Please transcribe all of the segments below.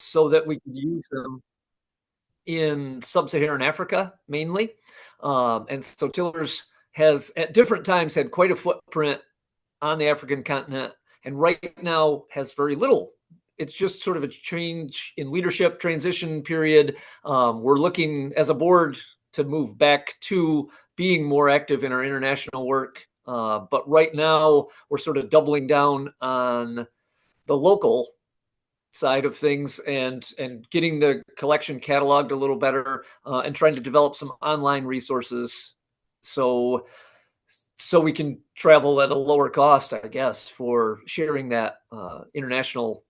so that we can use them in sub-Saharan Africa mainly. And so tillers has at different times had quite a footprint on the African continent, and right now has very little. It's just sort of a change in leadership transition period. We're looking as a board to move back to being more active in our international work. But right now we're sort of doubling down on the local side of things and getting the collection cataloged a little better, and trying to develop some online resources so we can travel at a lower cost, I guess, for sharing that international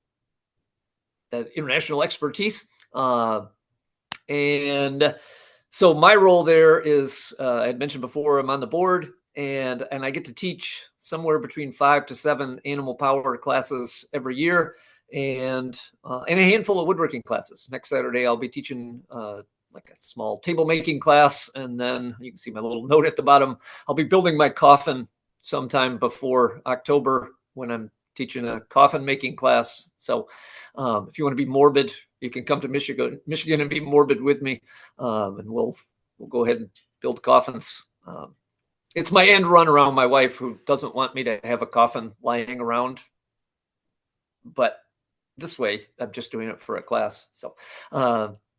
expertise. And so my role there is, I had mentioned before, I'm on the board, and I get to teach somewhere between 5 to 7 animal power classes every year, and a handful of woodworking classes. Next Saturday, I'll be teaching like a small table making class, and then you can see my little note at the bottom. I'll be building my coffin sometime before October when I'm teaching a coffin making class. So if you want to be morbid, you can come to Michigan and be morbid with me, and we'll go ahead and build coffins. It's my end run around my wife, who doesn't want me to have a coffin lying around, but this way I'm just doing it for a class. So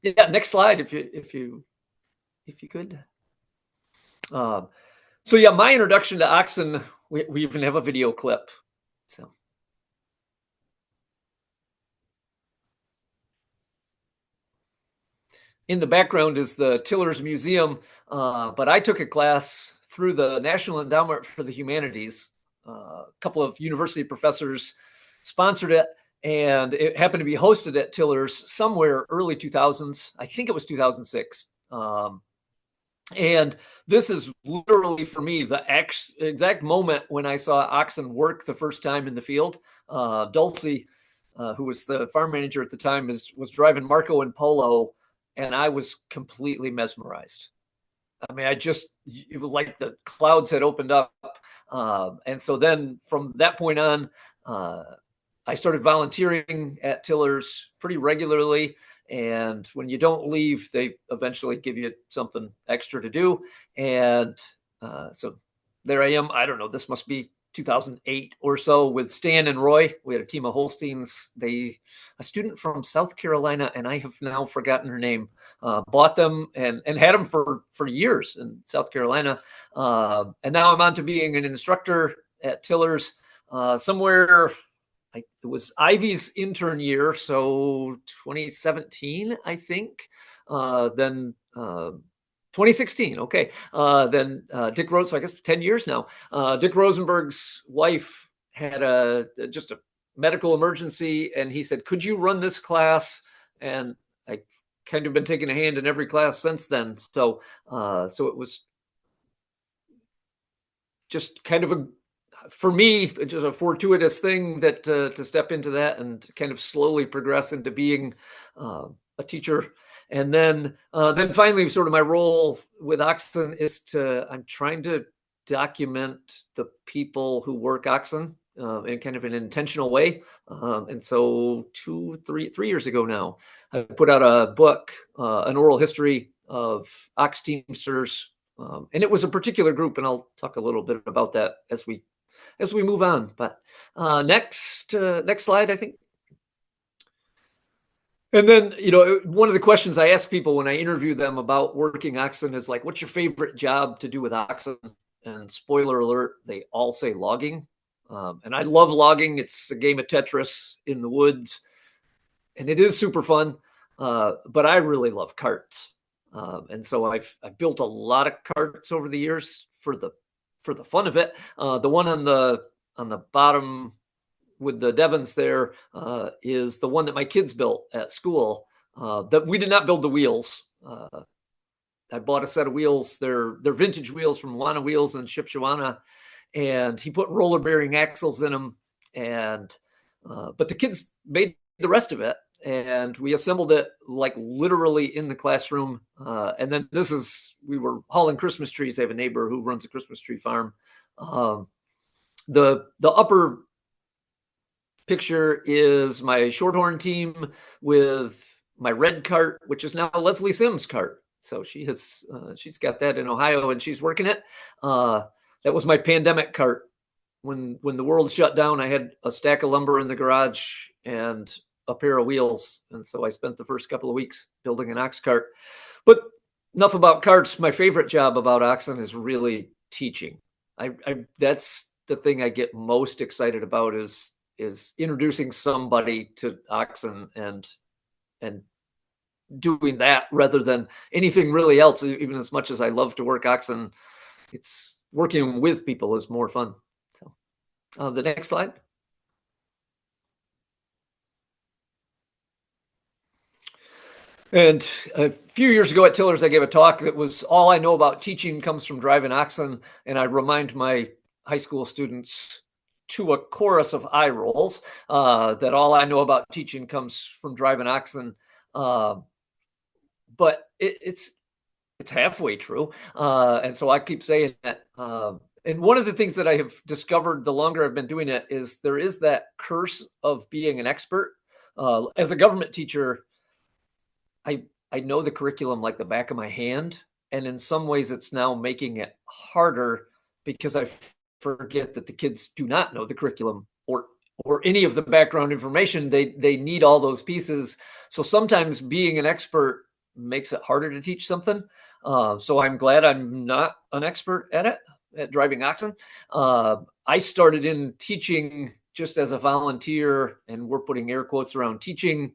yeah, next slide if you could. So yeah, my introduction to oxen, we even have a video clip. So in the background is the Tillers Museum, but I took a class through the National Endowment for the Humanities. A couple of university professors sponsored it, and it happened to be hosted at Tillers somewhere early 2000s. I think it was 2006. And this is literally, for me, the exact moment when I saw oxen work the first time in the field. Dulcie, who was the farm manager at the time, was driving Marco and Polo, and I was completely mesmerized. I mean, it was like the clouds had opened up. And so then from that point on, I started volunteering at Tillers pretty regularly. And when you don't leave, they eventually give you something extra to do. And so there I am. I don't know, this must be 2008 or so, with Stan and Roy. We had a team of Holsteins. A student from South Carolina, and I have now forgotten her name, bought them and had them for years in South Carolina. And now I'm on to being an instructor at Tillers somewhere. It was Ivy's intern year, so 2017, I think. Then 2016, okay. Then Dick Rose, so I guess 10 years now. Dick Rosenberg's wife had just a medical emergency, and he said, "Could you run this class?" And I've kind of been taking a hand in every class since then. So it was just kind of for me, just a fortuitous thing that to step into that and kind of slowly progress into being a teacher. And then finally, sort of my role with oxen is I'm trying to document the people who work oxen in kind of an intentional way. And so 3 years ago now, I put out a book, an oral history of Oxen Teamsters. And it was a particular group, and I'll talk a little bit about that as we move on. But next slide, I think. And then, one of the questions I ask people when I interview them about working oxen is like, what's your favorite job to do with oxen? And spoiler alert, they all say logging. And I love logging. It's a game of Tetris in the woods, and it is super fun. But I really love carts. And so I've built a lot of carts over the years for the fun of it. The one on the bottom with the Devons there is the one that my kids built at school. That we did not build the wheels. I bought a set of wheels. They're vintage wheels from Wana Wheels in Shipshawana, and he put roller bearing axles in them. And but the kids made the rest of it, and we assembled it like literally in the classroom. And then we were hauling Christmas trees. I have a neighbor who runs a Christmas tree farm. The upper picture is my shorthorn team with my red cart, which is now Leslie Sims' cart. So she's got that in Ohio and she's working it. That was my pandemic cart. When the world shut down, I had a stack of lumber in the garage and a pair of wheels. And so I spent the first couple of weeks building an ox cart. But enough about carts. My favorite job about Oxen is really teaching. That's the thing I get most excited about is introducing somebody to Oxen and doing that rather than anything really else. Even as much as I love to work Oxen, it's working with people is more fun. So the next slide. And a few years ago at Tillers, I gave a talk that was all I know about teaching comes from driving oxen. And I remind my high school students to a chorus of eye rolls that all I know about teaching comes from driving oxen. But it's halfway true. And so I keep saying that. And one of the things that I have discovered the longer I've been doing it is there is that curse of being an expert. As a government teacher, I know the curriculum like the back of my hand. And in some ways, it's now making it harder because I forget that the kids do not know the curriculum or any of the background information. They need all those pieces. So sometimes being an expert makes it harder to teach something. So I'm glad I'm not an expert at it, at driving oxen. I started in teaching just as a volunteer, and we're putting air quotes around teaching.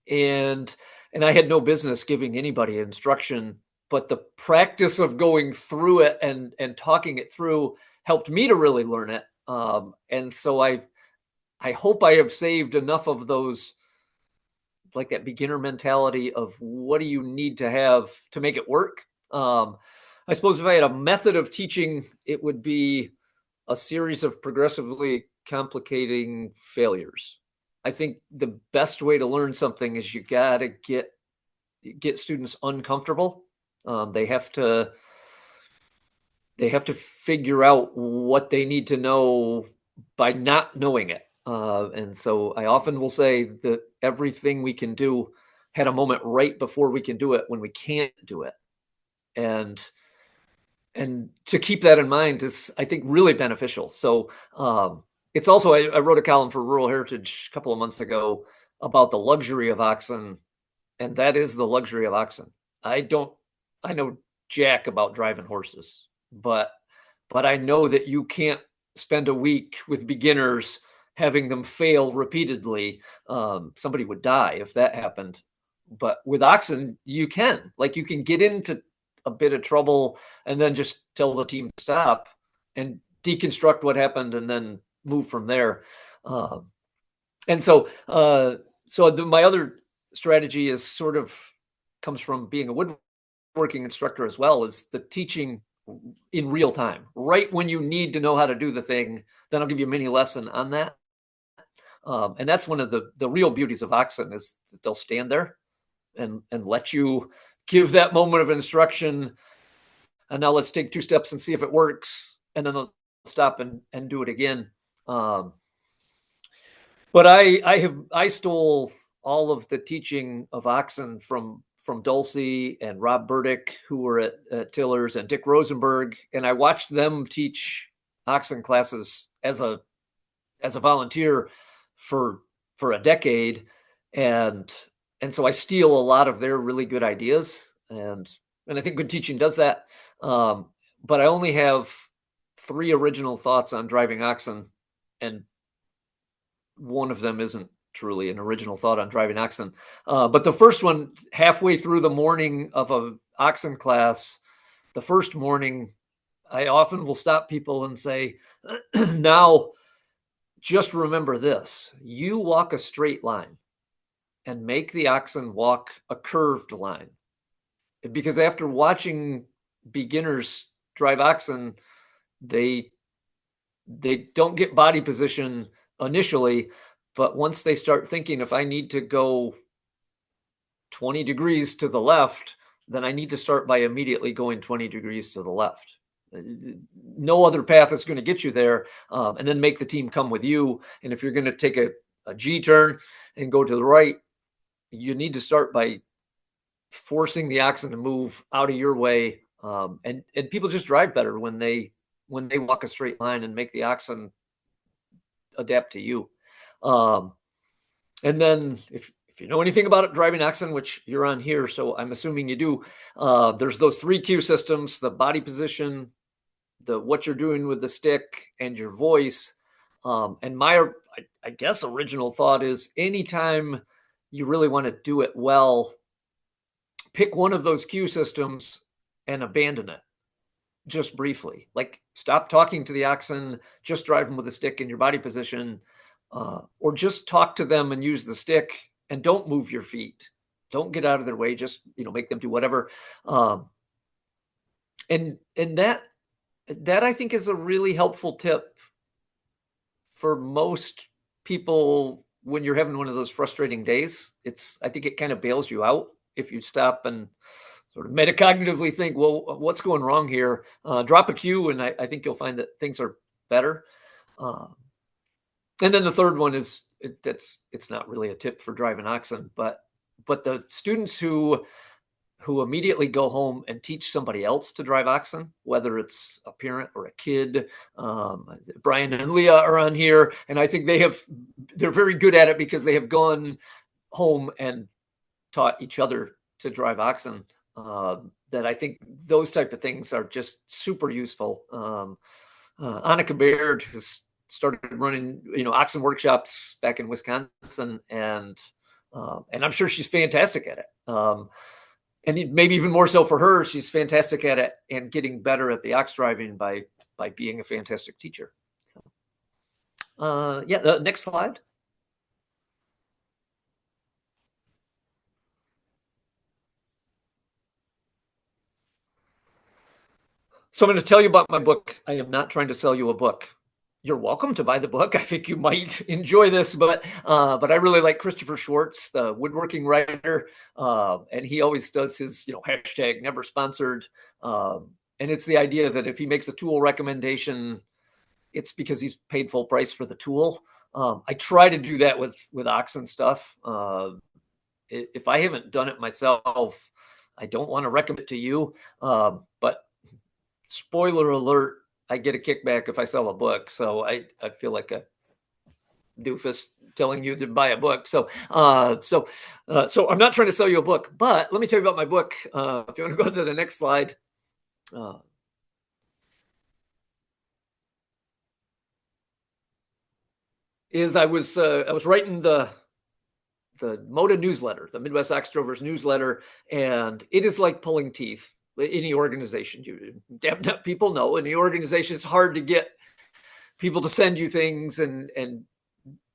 And I had no business giving anybody instruction, but the practice of going through it and talking it through helped me to really learn it. And so I hope I have saved enough of those, like that beginner mentality of what do you need to have to make it work. I suppose if I had a method of teaching, it would be a series of progressively complicating failures. I think the best way to learn something is you got to get students uncomfortable. They have to figure out what they need to know by not knowing it. And so I often will say that everything we can do had a moment right before we can do it when we can't do it. And to keep that in mind is, I think, really beneficial. So it's also, I wrote a column for Rural Heritage a couple of months ago about the luxury of oxen, and that is the luxury of oxen. I know jack about driving horses, but I know that you can't spend a week with beginners having them fail repeatedly. Somebody would die if that happened. But with oxen, you can. Like, you can get into a bit of trouble and then just tell the team to stop and deconstruct what happened and then move from there. And so my other strategy is sort of comes from being a woodworking instructor as well, is the teaching in real time, right when you need to know how to do the thing. Then I'll give you a mini lesson on that. And that's one of the real beauties of Oxen, is that they'll stand there and let you give that moment of instruction. And now let's take 2 steps and see if it works. And then they'll stop and do it again. But I stole all of the teaching of Oxen from Dulcie and Rob Burdick, who were at Tillers, and Dick Rosenberg, and I watched them teach Oxen classes as a volunteer for a decade, and so I steal a lot of their really good ideas, and I think good teaching does that. But I only have 3 original thoughts on driving Oxen, and one of them isn't truly an original thought on driving oxen. But the first one, halfway through the morning of a oxen class, the first morning, I often will stop people and say, now, just remember this: you walk a straight line and make the oxen walk a curved line. Because after watching beginners drive oxen, they don't get body position initially, but once they start thinking, if I need to go 20 degrees to the left, then I need to start by immediately going 20 degrees to the left. No other path is going to get you there. And then make the team come with you. And if you're going to take a G turn and go to the right, you need to start by forcing the oxen to move out of your way. And people just drive better when they walk a straight line and make the oxen adapt to you. And then if you know anything about it, driving oxen, which you're on here, so I'm assuming you do, there's those 3 cue systems: the body position, what you're doing with the stick, and your voice. And I guess original thought is, anytime you really want to do it well, pick one of those cue systems and abandon it just briefly. Like, stop talking to the oxen, just drive them with a stick in your body position, or just talk to them and use the stick, and don't move your feet. Don't get out of their way. Just, make them do whatever. And that I think is a really helpful tip for most people when you're having one of those frustrating days. I think it kind of bails you out if you stop and sort of metacognitively think, well, what's going wrong here? Drop a cue, and I think you'll find that things are better. And then the third one is, it's not really a tip for driving oxen, but the students who immediately go home and teach somebody else to drive oxen, whether it's a parent or a kid. Brian and Leah are on here, and I think they're very good at it because they have gone home and taught each other to drive oxen. That I think those type of things are just super useful. Annika Baird has started running, oxen workshops back in Wisconsin, and I'm sure she's fantastic at it. And maybe even more so for her, she's fantastic at it and getting better at the ox driving by being a fantastic teacher. So, the next slide. So I'm going to tell you about my book. I am not trying to sell you a book. You're welcome to buy the book. I think you might enjoy this, but I really like Christopher Schwartz, the woodworking writer, and he always does his hashtag never sponsored, and it's the idea that if he makes a tool recommendation, it's because he's paid full price for the tool. I try to do that with oxen stuff. If I haven't done it myself, I don't want to recommend it to you. But spoiler alert, I get a kickback if I sell a book. So I feel like a doofus telling you to buy a book. So I'm not trying to sell you a book, but let me tell you about my book. If you want to go to the next slide. I was writing the MOTA newsletter, the Midwest Ox Drovers newsletter, and it is like pulling teeth. Any organization, DAPNet people know, any organization, it's hard to get people to send you things and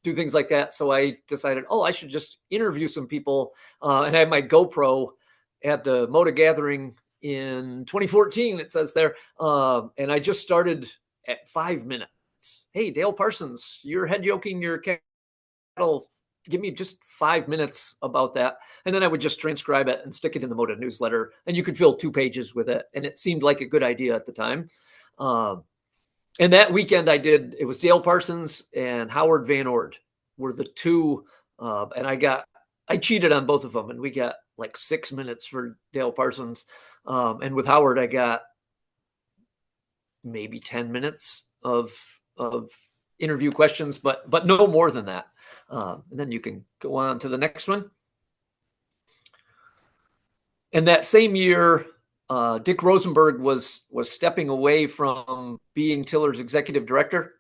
do things like that. So I decided, I should just interview some people. And I had my GoPro at the MOTA gathering in 2014, it says there. And I just started at 5 minutes. Hey, Dale Parsons, you're head yoking your cattle. Give me just 5 minutes about that. And then I would just transcribe it and stick it in the MOTA newsletter. And you could fill 2 pages with it. And it seemed like a good idea at the time. And that weekend it was Dale Parsons and Howard Van Ord were the 2. And I cheated on both of them. And we got like 6 minutes for Dale Parsons. And with Howard, I got maybe 10 minutes of interview questions, but no more than that. And then you can go on to the next one. And that same year, Dick Rosenberg was stepping away from being Tiller's executive director.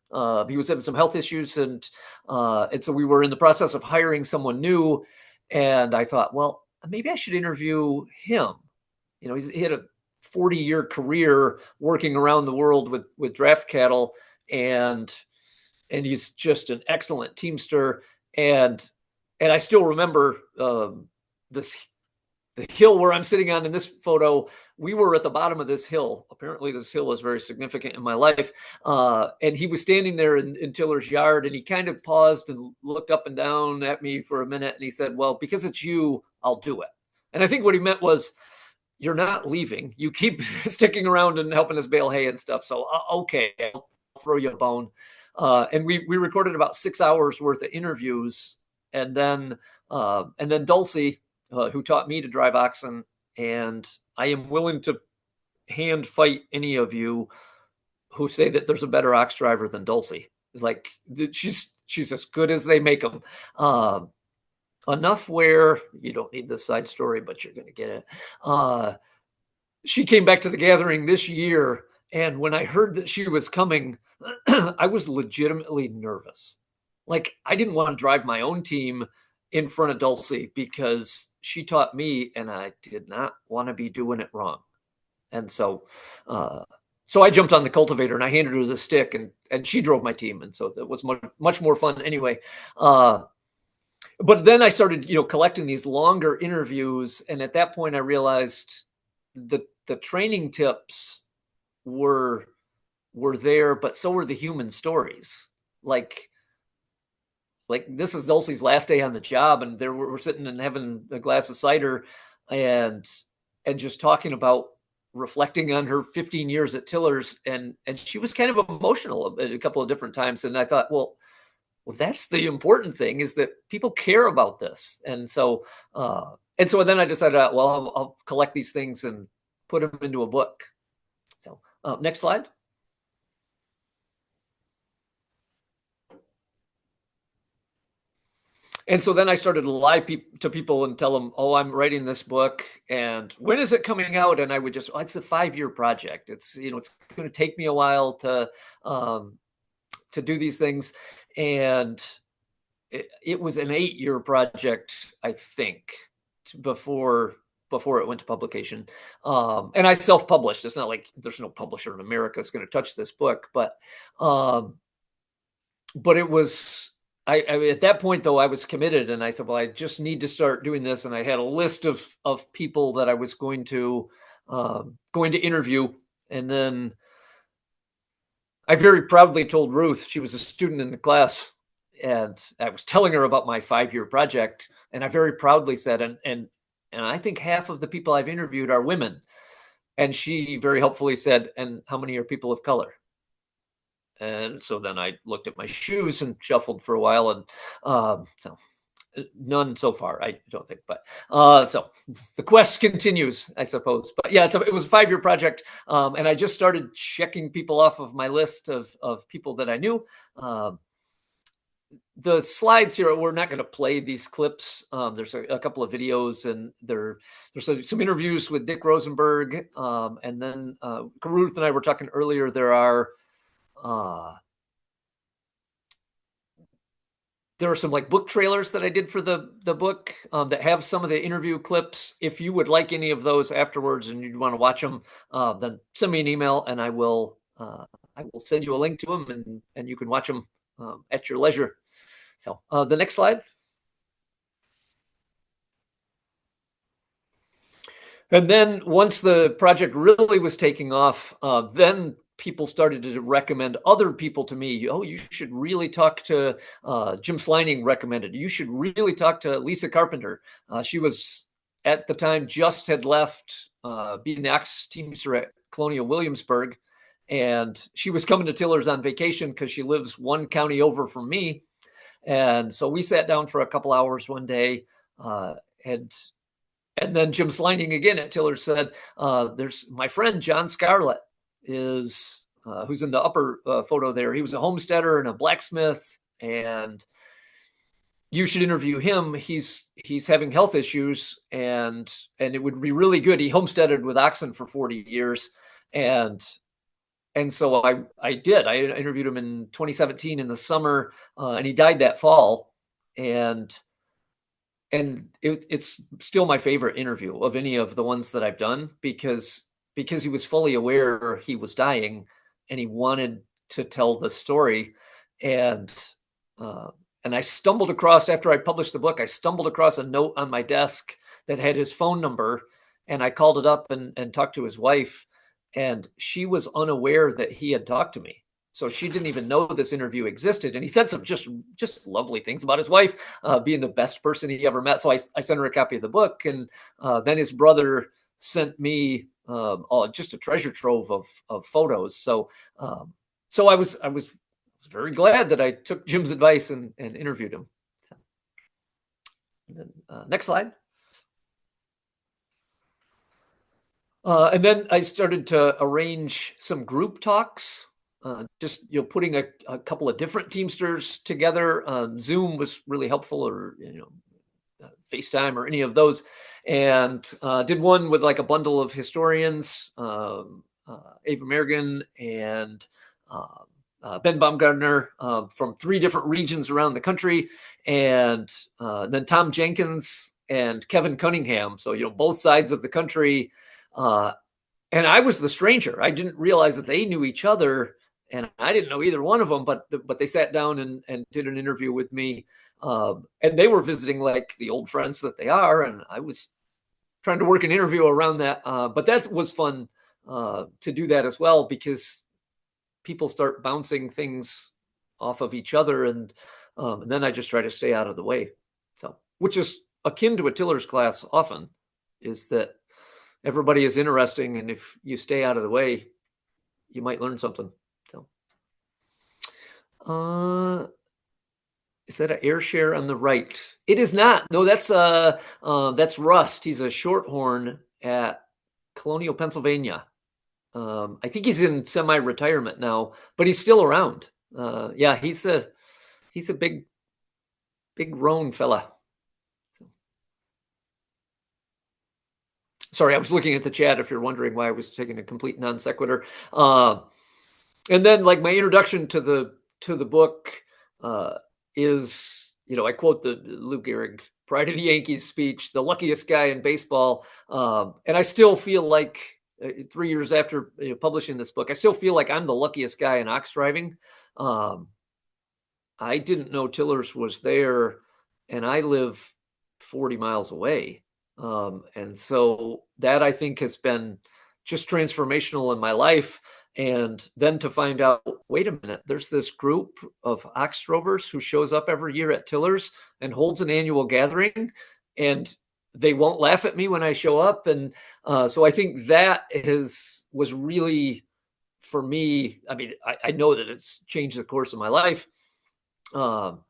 He was having some health issues, and so we were in the process of hiring someone new. And I thought, well, maybe I should interview him. He had a 40-year career working around the world with draft cattle, and he's just an excellent teamster. And I still remember the hill where I'm sitting on in this photo. We were at the bottom of this hill. Apparently this hill is very significant in my life. And he was standing there in Tiller's yard, and he kind of paused and looked up and down at me for a minute. And he said, well, because it's you, I'll do it. And I think what he meant was, you're not leaving. You keep sticking around and helping us bale hay and stuff. So, okay, I'll throw you a bone. And we recorded about 6 hours worth of interviews. And then Dulcie, who taught me to drive oxen, and I am willing to hand fight any of you who say that there's a better ox driver than Dulcie. Like, she's as good as they make them. Enough where you don't need this side story, but you're going to get it. She came back to the gathering this year, and when I heard that she was coming, I was legitimately nervous. Like, I didn't want to drive my own team in front of Dulcie because she taught me, and I did not want to be doing it wrong. And so I jumped on the cultivator and I handed her the stick, and she drove my team. And so it was much more fun anyway. But then I started, collecting these longer interviews. And at that point I realized the training tips were there, but so were the human stories. Like this is Dulcie's last day on the job, and we're sitting and having a glass of cider and just talking about reflecting on her 15 years at Tiller's, and she was kind of emotional a couple of different times. And I thought, well, that's the important thing, is that people care about this. And so then I decided, well, I'll collect these things and put them into a book. So next slide. And so then I started to lie to people and tell them, oh, I'm writing this book, and when is it coming out? And I would just, it's a 5-year project. It's, it's going to take me a while to do these things. And it was an 8-year project, I think, before it went to publication. And I self-published. It's not like there's no publisher in America that's going to touch this book, but it was, I at that point though, I was committed, and I said, well, I just need to start doing this. And I had a list of people that I was going to interview. And then I very proudly told Ruth, she was a student in the class, and I was telling her about my 5-year project. And I very proudly said, and I think half of the people I've interviewed are women. And she very helpfully said, and how many are people of color? And so then I looked at my shoes and shuffled for a while, and so none so far, I don't think. But so the quest continues, I suppose. But yeah, it was a 5-year project, and I just started checking people off of my list of people that I knew. The slides here, we're not going to play these clips. There's a couple of videos, and there's some interviews with Dick Rosenberg, and then Ruth and I were talking earlier. There are some like book trailers that I did for the book that have some of the interview clips. If you would like any of those afterwards and you'd want to watch them, then send me an email, and I will send you a link to them, and you can watch them at your leisure. So the next slide. And then once the project really was taking off, then people started to recommend other people to me. Oh, you should really talk to Jim Slining recommended. You should really talk to Lisa Carpenter. She was at the time just had left being the Oxen Teamster at Colonial Williamsburg, and she was coming to Tiller's on vacation because she lives one county over from me. And so we sat down for a couple hours one day, and then Jim Slining again at Tiller said, there's my friend John Scarlett is who's in the upper photo there. He was a homesteader and a blacksmith, and you should interview him. He's having health issues, and it would be really good. He homesteaded with oxen for 40 years. And so I did. I interviewed him in 2017 in the summer, and he died that fall. And it's still my favorite interview of any of the ones that I've done, because he was fully aware he was dying, and he wanted to tell the story. And I stumbled across, after I published the book, I stumbled across a note on my desk that had his phone number, and I called it up and talked to his wife, and she was unaware that he had talked to me. So she didn't even know this interview existed. And he said some just lovely things about his wife being the best person he ever met. So I sent her a copy of the book. And then his brother sent me just a treasure trove of photos. So I was very glad that I took Jim's advice and interviewed him. So, and then, next slide. And then I started to arrange some group talks, just putting a couple of different Teamsters together. Zoom was really helpful, or FaceTime or any of those, and did one with like a bundle of historians, Ava Merrigan and Ben Baumgartner, from 3 different regions around the country, and then Tom Jenkins and Kevin Cunningham. So both sides of the country. And I was the stranger. I didn't realize that they knew each other, and I didn't know either one of them. But they sat down and did an interview with me, and they were visiting like the old friends that they are, and I was trying to work an interview around that. But that was fun to do that as well, because people start bouncing things off of each other, and then I just try to stay out of the way. So, which is akin to a tiller's class often, is that everybody is interesting, and if you stay out of the way, you might learn something. So, is that an air share on the right? It is not. No, that's Rust. He's a shorthorn at Colonial, Pennsylvania. I think he's in semi-retirement now, but he's still around. Yeah, he's a big roan fella. Sorry, I was looking at the chat if you're wondering why I was taking a complete non sequitur. And then, like, my introduction to the book is, I quote the Lou Gehrig Pride of the Yankees speech, "The luckiest guy in baseball." And I still feel like 3 years after publishing this book, I still feel like I'm the luckiest guy in ox driving. I didn't know Tillers was there, and I live 40 miles away. And so that, I think, has been just transformational in my life. And then to find out, wait a minute, there's this group of ox drovers who shows up every year at Tillers and holds an annual gathering, and they won't laugh at me when I show up. And so I think that was really, for me, I mean, I know that it's changed the course of my life. And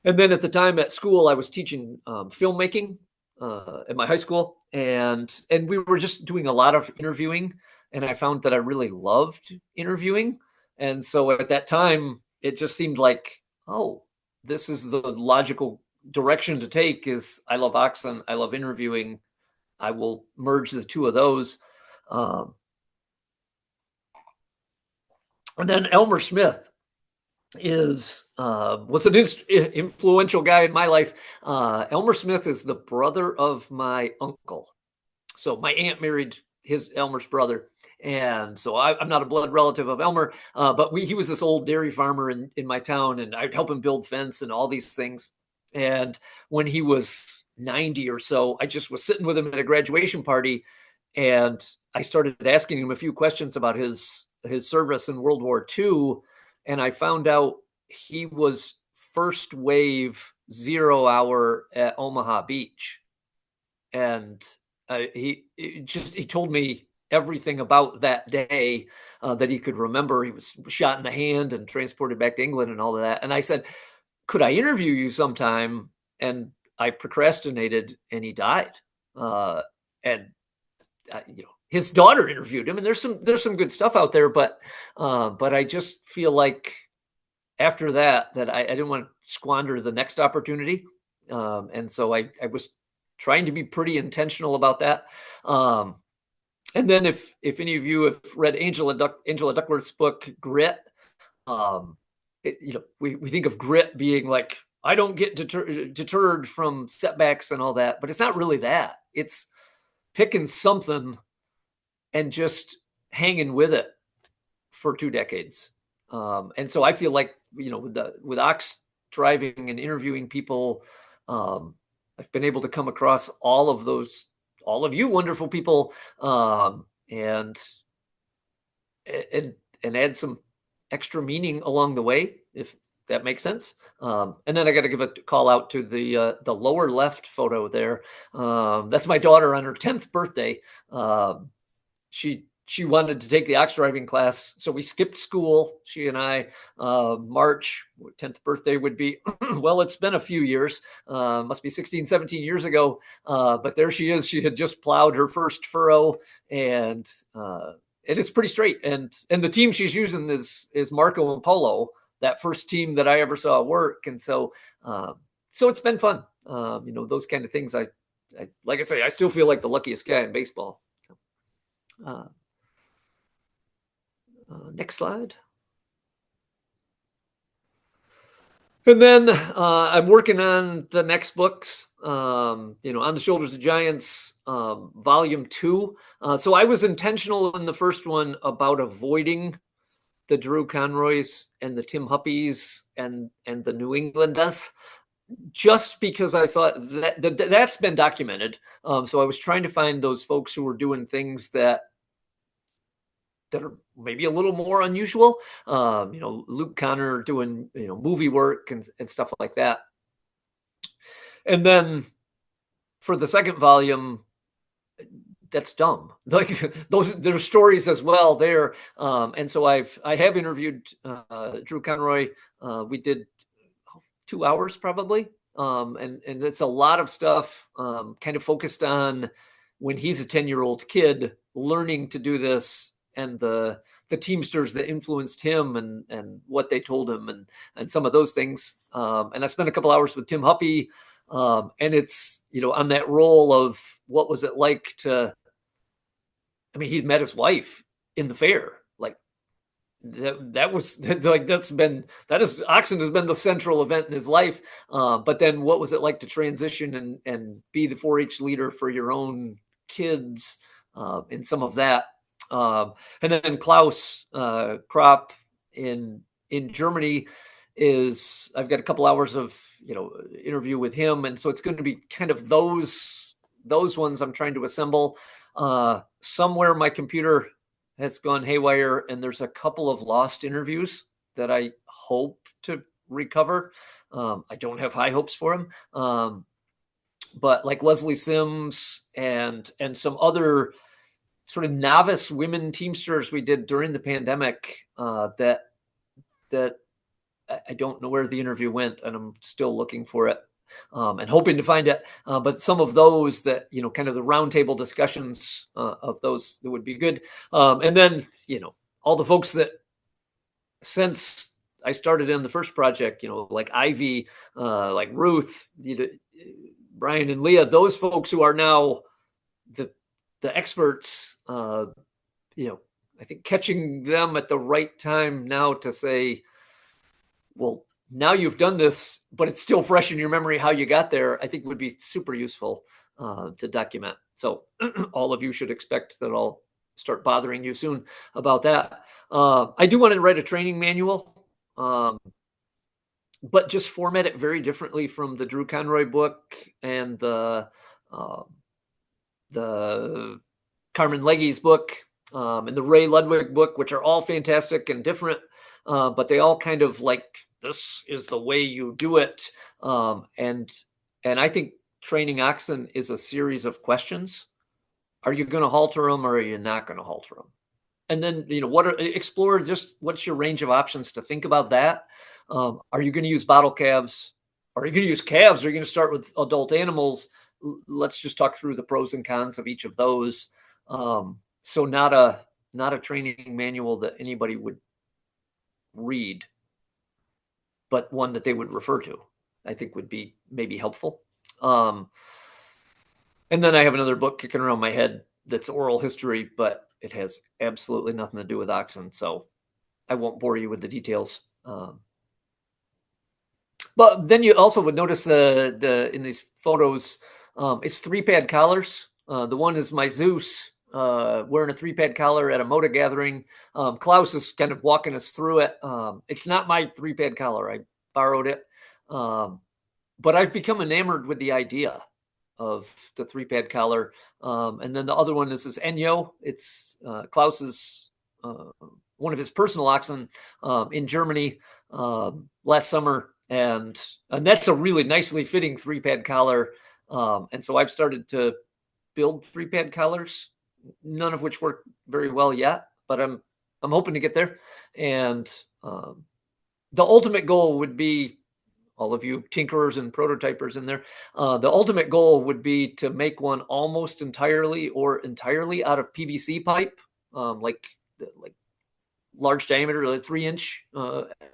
then at the time at school, I was teaching filmmaking at my high school, and we were just doing a lot of interviewing, and I found that I really loved interviewing. And so at that time, it just seemed like, oh, this is the logical direction to take. Is I love oxen, I love interviewing, I will merge the two of those. And then Elmer Smith was an influential guy in my life. Elmer Smith is the brother of my uncle. So my aunt married Elmer's brother. And so I'm not a blood relative of Elmer, but he was this old dairy farmer in my town, and I'd help him build fence and all these things. And when he was 90 or so, I just was sitting with him at a graduation party, and I started asking him a few questions about his service in World War II. And I found out he was first wave 0 hour at Omaha Beach. And he told me everything about that day that he could remember. He was shot in the hand and transported back to England and all of that. And I said, could I interview you sometime? And I procrastinated, and he died. His daughter interviewed him, and there's some good stuff out there, but I just feel like after that I didn't want to squander the next opportunity. And so I was trying to be pretty intentional about that. And then if any of you have read Angela Duckworth's book, Grit, we think of grit being like, I don't get deterred from setbacks and all that, but it's not really that. It's picking something and just hanging with it for 2 decades. And so I feel like, with ox driving and interviewing people, I've been able to come across all of you wonderful people, and add some extra meaning along the way, if that makes sense. And then I got to give a call out to the lower left photo there. That's my daughter on her 10th birthday. She wanted to take the ox driving class, so we skipped school. She and I, March 10th birthday would be, well, it's been a few years, must be 16, 17 years ago. But there she is. She had just plowed her first furrow, and it is pretty straight. And the team she's using is Marco and Polo, that first team that I ever saw work. And so it's been fun. Those kind of things. I like I say, I still feel like the luckiest guy in baseball. So, next slide. And then I'm working on the next books, On the Shoulders of Giants, Volume 2. So I was intentional in the first one about avoiding the Drew Conroys and the Tim Huppies and the New Englanders, just because I thought that's been documented. So I was trying to find those folks who were doing things that are maybe a little more unusual. Luke Connor doing, movie work and stuff like that. And then for the second volume, that's dumb. Like there's stories as well there. And so I have interviewed Drew Conroy. We did 2 hours probably. And it's a lot of stuff kind of focused on when he's a 10-year-old kid learning to do this, and the Teamsters that influenced him and what they told him and some of those things. And I spent a couple hours with Tim Huppy, and it's, on that role of what was it like he'd met his wife in the fair. Like Oxen has been the central event in his life. But then what was it like to transition and be the 4-H leader for your own kids in some of that. And then Klaus Kropp in Germany I've got a couple hours of interview with him, and so it's going to be kind of those ones I'm trying to assemble. Somewhere my computer has gone haywire, and there's a couple of lost interviews that I hope to recover. I don't have high hopes for him, but like Leslie Sims and some other sort of novice women Teamsters we did during the pandemic that I don't know where the interview went, and I'm still looking for it and hoping to find it. But some of those that, kind of the roundtable discussions of those that would be good. And then, all the folks that since I started in the first project, like Ivy, like Ruth, Brian and Leah, those folks who are now the experts, I think catching them at the right time now to say, well, now you've done this, but it's still fresh in your memory how you got there, I think would be super useful to document. So all of you should expect that I'll start bothering you soon about that. I do want to write a training manual, but just format it very differently from the Drew Conroy book and the Carmen Legge's book and the Ray Ludwig book, which are all fantastic and different, but they all kind of like, this is the way you do it. And I think training oxen is a series of questions. Are you going to halter them, or are you not going to halter them? And then, explore just what's your range of options to think about that. Are you going to use bottle calves? Are you going to use calves? Are you going to start with adult animals? Let's just talk through the pros and cons of each of those. So not a training manual that anybody would read, but one that they would refer to, I think would be maybe helpful. And then I have another book kicking around my head that's oral history, but it has absolutely nothing to do with oxen. So I won't bore you with the details. But then you also would notice in these photos, it's 3-pad collars. The one is my Zeus wearing a 3-pad collar at a Moda gathering. Klaus is kind of walking us through it. It's not my 3-pad collar. I borrowed it. But I've become enamored with the idea of the 3-pad collar. And then the other one is this Enyo. It's Klaus's one of his personal oxen in Germany last summer, and that's a really nicely fitting 3-pad collar. And so I've started to build 3-pad collars, none of which work very well yet, but I'm hoping to get there. And the ultimate goal would be, all of you tinkerers and prototypers in there, the ultimate goal would be to make one almost entirely or entirely out of PVC pipe, like large diameter, like 3-inch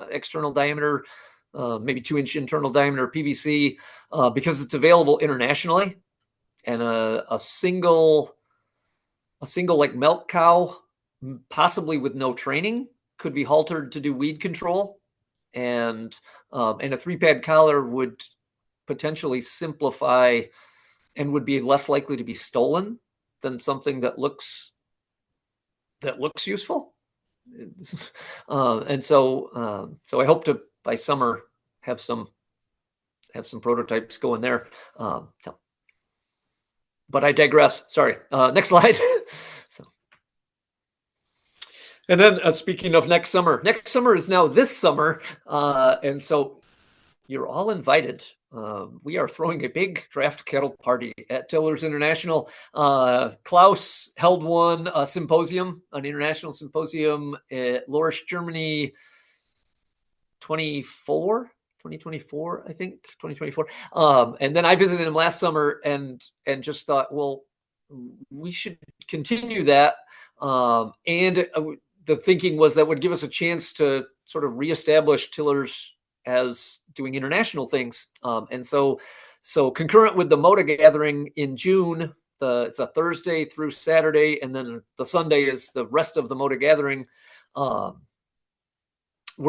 external diameter, maybe 2-inch internal diameter PVC, because it's available internationally. And a single like milk cow, possibly with no training, could be haltered to do weed control, and a 3-pad collar would potentially simplify and would be less likely to be stolen than something that looks useful. And so I hope to by summer have some prototypes going there. But I digress. Sorry. Next slide. So, and then speaking of next summer is now this summer, and so you're all invited. We are throwing a big draft kettle party at Tillers International. Klaus held a symposium, an international symposium at Lorsch, Germany, 2024, I think, 2024. And then I visited him last summer and just thought, well, we should continue that. And the thinking was that would give us a chance to sort of reestablish Tillers as doing international things. And so concurrent with the Moda gathering in June, it's a Thursday through Saturday, and then the Sunday is the rest of the Moda gathering. We're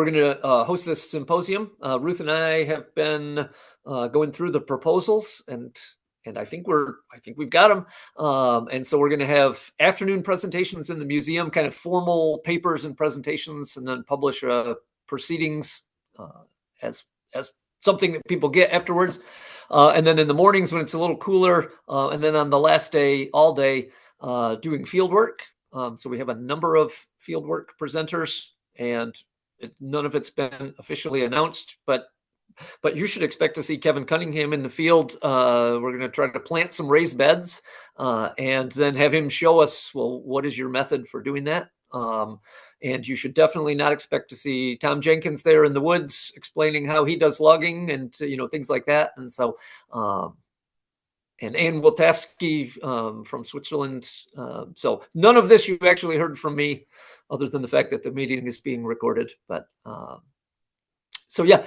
going to host this symposium. Ruth and I have been going through the proposals, and I think we've got them. And so we're going to have afternoon presentations in the museum, kind of formal papers and presentations, and then publish proceedings as something that people get afterwards. And then in the mornings when it's a little cooler, and then on the last day, all day, doing field work. So we have a number of field work presenters, and none of it's been officially announced, but you should expect to see Kevin Cunningham in the field. We're going to try to plant some raised beds, and then have him show us, well, what is your method for doing that? And you should definitely not expect to see Tom Jenkins there in the woods explaining how he does logging and things like that. And so, and Ann Woltafsky from Switzerland. So none of this you actually heard from me, other than the fact that the meeting is being recorded. But so yeah,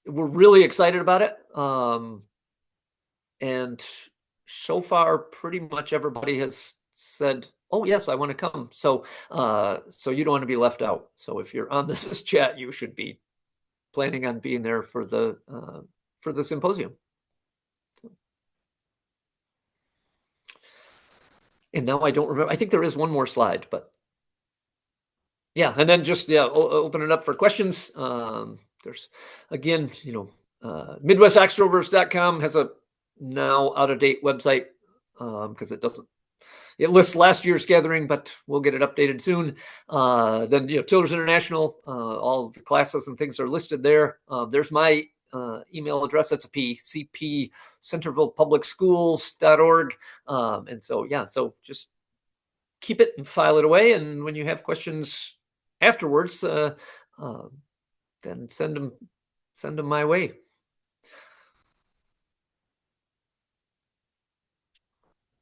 we're really excited about it. And so far, pretty much everybody has said, "Oh yes, I want to come." So you don't want to be left out. So if you're on this chat, you should be planning on being there for the symposium. And now I don't remember. I think there is one more slide, but yeah. And then just open it up for questions. There's again, MidwestOxdrovers.com has a now out of date website because it lists last year's gathering, but we'll get it updated soon. Then Tillers International, all the classes and things are listed there. There's my email address. That's a PCP, CentervillePublicSchools.org. And so, so just keep it and file it away. And when you have questions afterwards, then send them my way.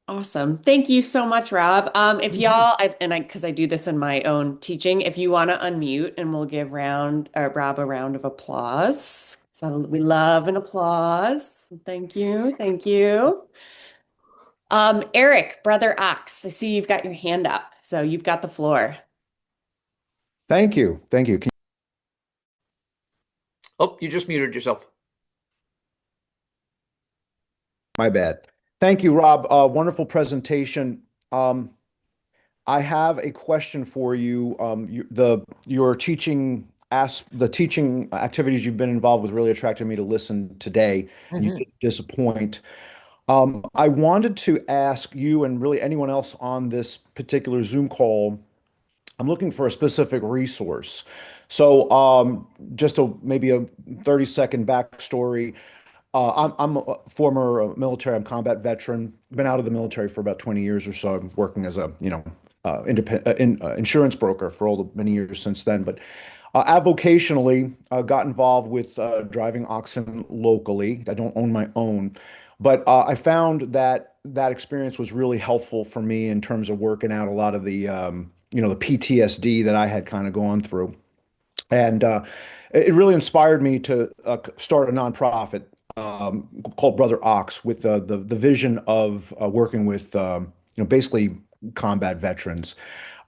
Awesome. Thank you so much, Rob. If y'all, because I do this in my own teaching, if you want to unmute and we'll give Rob a round of applause. So we love an applause. Thank you. Thank you. Eric, Brother Ox, I see you've got your hand up. So you've got the floor. Thank you. Thank you. Oh, you just muted yourself. My bad. Thank you, Rob. Wonderful presentation. I have a question for you. Your teaching the teaching activities you've been involved with really attracted me to listen today. You didn't disappoint. I wanted to ask you and really anyone else on this particular Zoom call I'm looking for a specific resource. So, just maybe a 30-second backstory. I'm a former military, I'm a combat veteran, been out of the military for about 20 years or so. I'm working as a, insurance broker for all the many years since then. But avocationally, got involved with driving oxen locally. I don't own my own, but I found that that experience was really helpful for me in terms of working out a lot of the PTSD that I had kind of gone through. And it really inspired me to start a nonprofit called Brother Ox with the vision of working with basically combat veterans.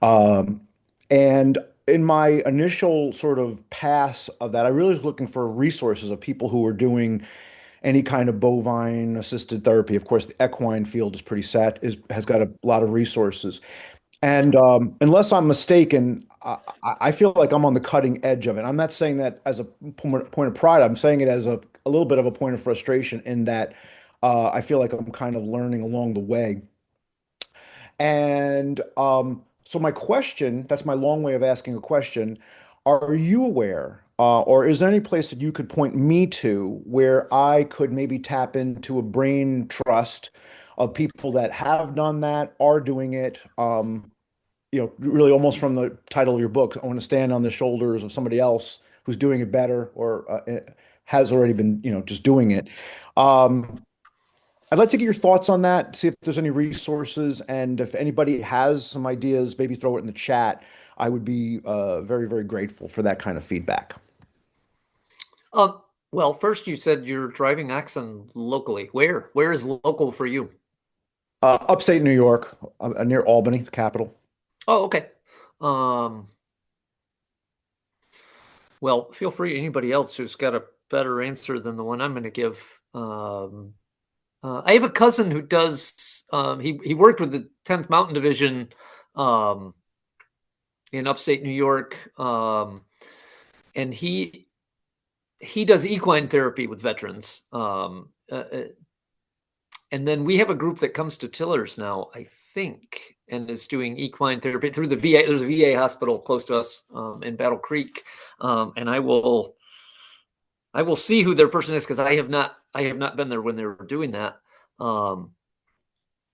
Um, and in my initial sort of pass of that, I really was looking for resources of people who were doing any kind of bovine assisted therapy. Of course, the equine field is pretty has got a lot of resources. And unless I'm mistaken, I feel like I'm on the cutting edge of it. I'm not saying that as a point of pride. I'm saying it as a little bit of a point of frustration in that I feel like I'm kind of learning along the way. And so my question, that's my long way of asking a question. Are you aware, or is there any place that you could point me to where I could maybe tap into a brain trust of people that have done that, are doing it? Really almost from the title of your book, I want to stand on the shoulders of somebody else who's doing it better or has already been, just doing it. Um, I'd like to get your thoughts on that, see if there's any resources, and if anybody has some ideas, maybe throw it in the chat. I would be very, very grateful for that kind of feedback. Uh, well, first you said you're driving oxen locally. Where? Where is local for you? Upstate New York, near Albany, the capital. Oh, okay. Um, well, feel free, anybody else who's got a better answer than the one I'm going to give. I have a cousin who does, he worked with the 10th Mountain Division in upstate New York. And he does equine therapy with veterans. And then we have a group that comes to Tillers now, I think, and is doing equine therapy through the VA. There's a VA hospital close to us in Battle Creek, and I will see who their person is because I have not been there when they were doing that. And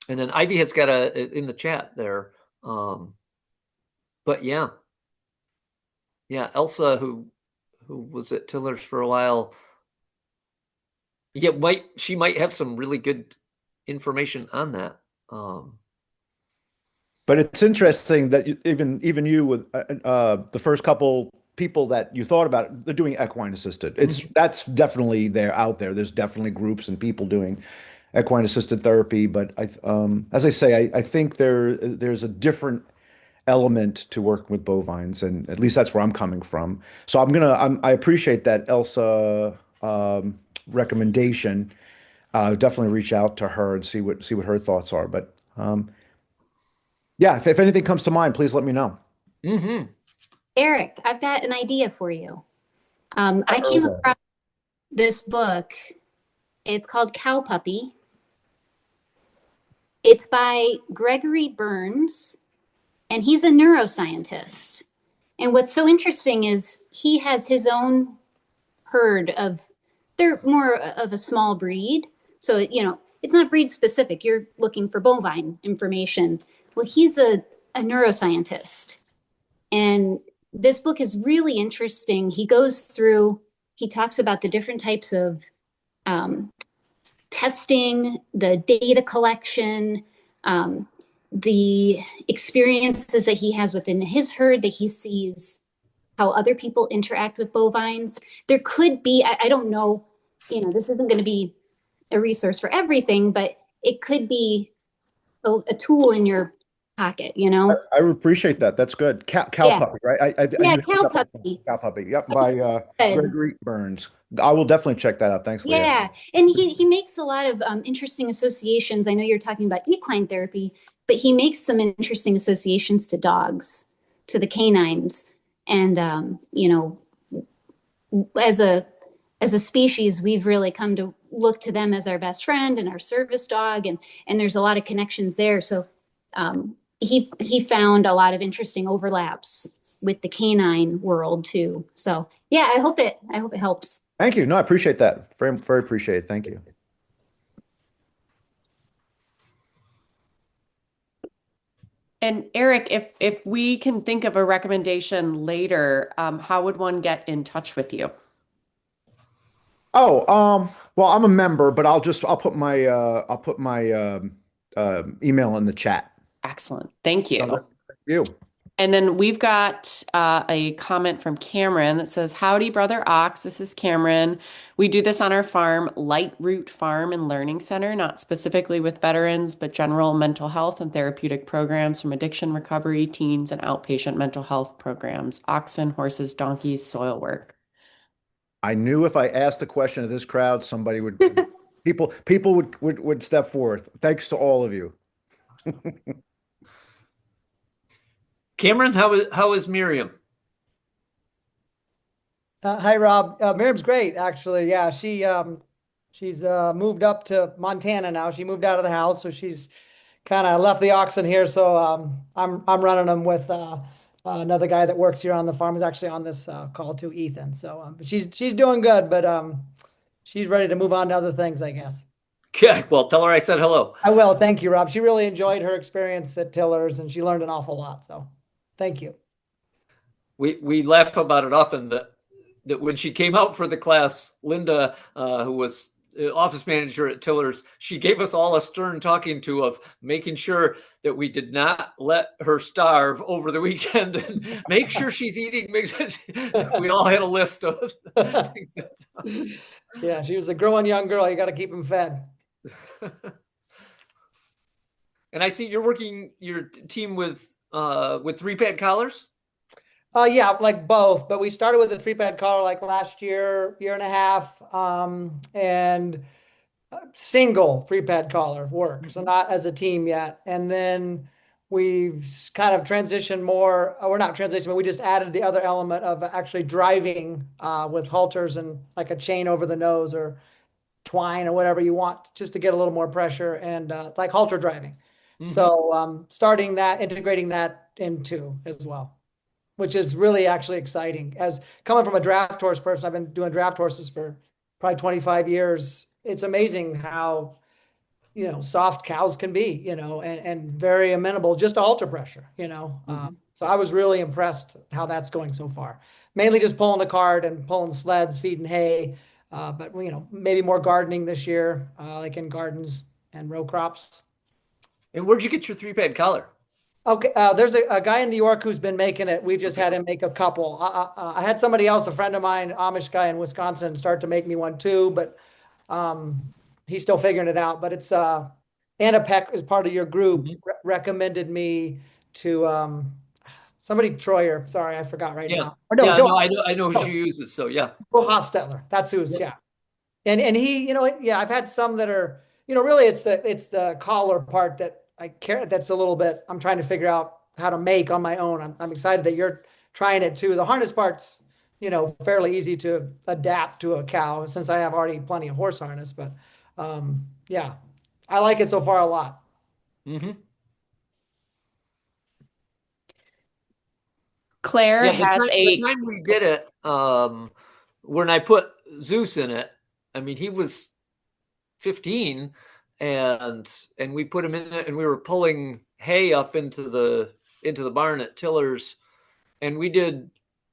then Ivy has got in the chat there. But yeah, Elsa who was at Tillers for a while. Yeah, she might have some really good information on that. But it's interesting that even you with the first couple people that you thought about, they're doing equine assisted. That's definitely there out there. There's definitely groups and people doing equine assisted therapy. But as I say, I think there's a different element to working with bovines, and at least that's where I'm coming from. So I appreciate that Elsa recommendation. Definitely reach out to her and see what her thoughts are. But yeah, if anything comes to mind, please let me know. Mm-hmm. Eric, I've got an idea for you. I came across this book. It's called Cow Puppy. It's by Gregory Burns, and he's a neuroscientist. And what's so interesting is he has his own herd of, they're more of a small breed. So, it's not breed specific. You're looking for bovine information. Well, he's a neuroscientist. And this book is really interesting. He talks about the different types of testing, the data collection, the experiences that he has within his herd, that he sees how other people interact with bovines. There could be, I don't know, this isn't going to be a resource for everything, but it could be a tool in your pocket, I appreciate that. That's good. Cow Yeah. Puppy, right? Yeah, Cow Puppy. Cow Puppy. Yep, by Gregory Burns. I will definitely check that out. Thanks, Leah. Yeah, and he makes a lot of interesting associations. I know you're talking about equine therapy, but he makes some interesting associations to dogs, to the canines. And, as a species, we've really come to look to them as our best friend and our service dog. And there's a lot of connections there. So he found a lot of interesting overlaps with the canine world too. So yeah, I hope it helps. Thank you. No, I appreciate that. Very, very appreciate it. Thank you. And Eric, if we can think of a recommendation later, how would one get in touch with you? Oh, well, I'm a member, but I'll put my email in the chat. Excellent. Thank you. Thank you. And then we've got a comment from Cameron that says, "Howdy, Brother Ox. This is Cameron. We do this on our farm, Light Root Farm and Learning Center, not specifically with veterans, but general mental health and therapeutic programs from addiction recovery, teens, and outpatient mental health programs, oxen, horses, donkeys, soil work." I knew if I asked a question of this crowd, somebody would, people would step forth. Thanks to all of you. Cameron, how is Miriam? Hi, Rob. Miriam's great, actually. Yeah, she's moved up to Montana now. She moved out of the house, so she's kind of left the oxen here. So I'm running them with another guy that works here on the farm. Is actually on this call too, Ethan. So but she's doing good, but she's ready to move on to other things, I guess. Yeah, well, tell her I said hello. I will. Thank you, Rob. She really enjoyed her experience at Tillers, and she learned an awful lot. So thank you. We laugh about it often that when she came out for the class, Linda, who was office manager at Tillers, she gave us all a stern talking to of making sure that we did not let her starve over the weekend and make sure she's eating. We all had a list of things. Yeah, she was a growing young girl. You got to keep them fed. And I see you're working your team with 3-pad collars. Yeah, like both, but we started with a 3-pad collar like last year and a half, and single 3-pad collar work. So not as a team yet. And then we've kind of transitioned more, we're not transitioning, but we just added the other element of actually driving with halters and like a chain over the nose or twine or whatever you want, just to get a little more pressure and like halter driving. So starting that, integrating that into as well, which is really actually exciting. As coming from a draft horse person, I've been doing draft horses for probably 25 years. It's amazing how, soft cows can be, and very amenable just to halter pressure, So I was really impressed how that's going so far. Mainly just pulling a cart and pulling sleds, feeding hay, but maybe more gardening this year, like in gardens and row crops. And where'd you get your 3-pad collar? Okay, there's a guy in New York who's been making it. We've just had him make a couple. I had somebody else, a friend of mine, Amish guy in Wisconsin, start to make me one too, but he's still figuring it out. But it's Anna Peck is part of your group, recommended me to somebody Troyer. Sorry, I forgot now. Or no, yeah, Joe, no, I know who she uses. So yeah, Joe Hostetler. That's who's yeah. And he, I've had some that are, really it's the collar part that I care. That's a little bit, I'm trying to figure out how to make on my own. I'm excited that you're trying it too. The harness part's, fairly easy to adapt to a cow since I have already plenty of horse harness, but yeah, I like it so far a lot. Claire has the time we did it, when I put Zeus in it, I mean, he was 15 and we put him in it and we were pulling hay up into the barn at Tillers, and we did,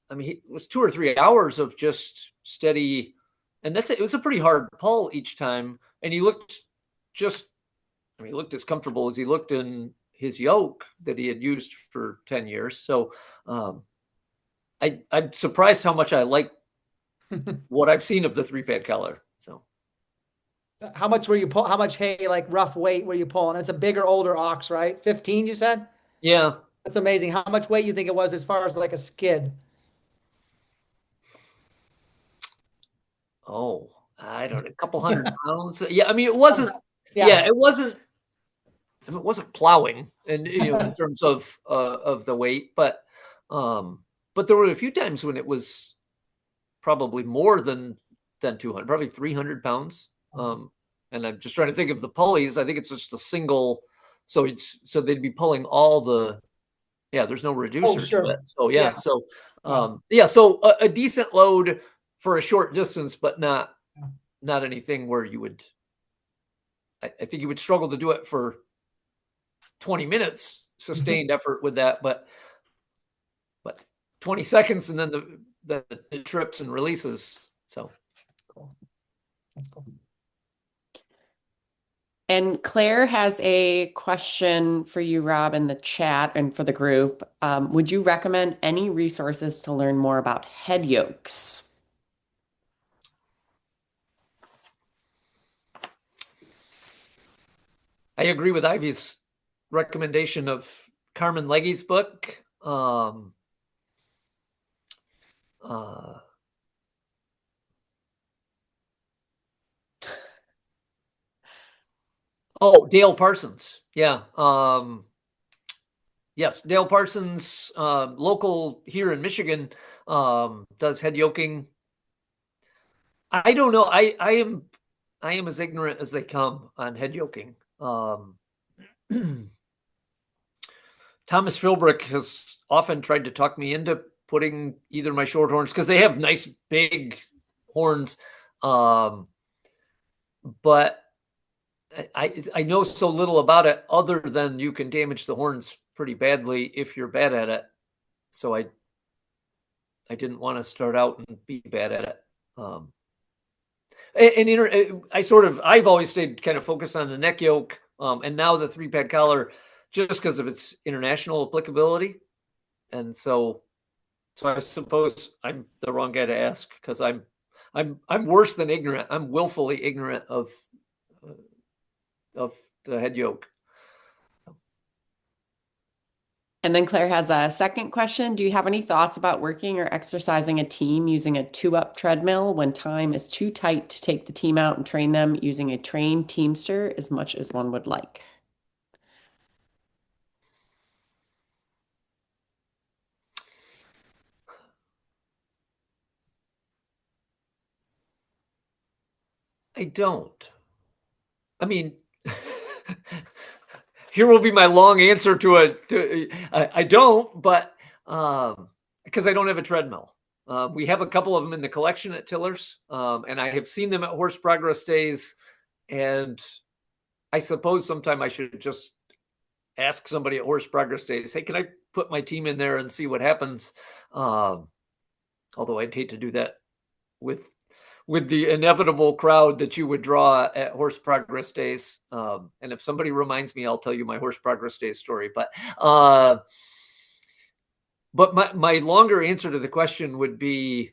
I mean, it was 2 or 3 hours of just steady, and that's it. It was a pretty hard pull each time, and he looked he looked as comfortable as he looked in his yoke that he had used for 10 years. So I'm surprised how much I like what I've seen of the 3-pad collar. So how much how much hay, like rough weight were you pulling? It's a bigger, older ox, right? 15, you said? Yeah. That's amazing. How much weight you think it was as far as like a skid? Oh, I don't know, a couple hundred pounds. Yeah. I mean, it wasn't, it wasn't plowing and, in terms of the weight, but there were a few times when it was probably more than 200, probably 300 pounds. And I'm just trying to think of the pulleys. I think it's just a single So they'd be pulling all the, there's no reducer sure. to it. So Yeah. so a decent load for a short distance, but not anything where you would, I think you would struggle to do it for 20 minutes sustained effort with that, but 20 seconds and then the trips and releases. So Cool. That's cool. And Claire has a question for you, Rob, in the chat and for the group. Would you recommend any resources to learn more about head yokes? I agree with Ivy's recommendation of Carmen Legge's book. Dale Parsons. Yeah. Yes, Dale Parsons, local here in Michigan, does head yoking. I don't know. I am as ignorant as they come on head yoking. Thomas Philbrick has often tried to talk me into putting either my short horns, because they have nice big horns, but I know so little about it other than you can damage the horns pretty badly if you're bad at it. So I didn't want to start out and be bad at it. I've always stayed kind of focused on the neck yoke, and now the 3-pad collar, just because of its international applicability. And so I suppose I'm the wrong guy to ask, because I'm worse than ignorant. I'm willfully ignorant of the head yoke. And then Claire has a second question. Do you have any thoughts about working or exercising a team using a 2-up treadmill when time is too tight to take the team out and train them using a trained teamster as much as one would like? I don't. I mean, here will be my long answer I don't, but because I don't have a treadmill. We have a couple of them in the collection at Tillers, and I have seen them at Horse Progress Days, and I suppose sometime I should just ask somebody at Horse Progress Days, hey, can I put my team in there and see what happens? Although I'd hate to do that with the inevitable crowd that you would draw at Horse Progress Days. And if somebody reminds me, I'll tell you my Horse Progress Days story. But my longer answer to the question would be,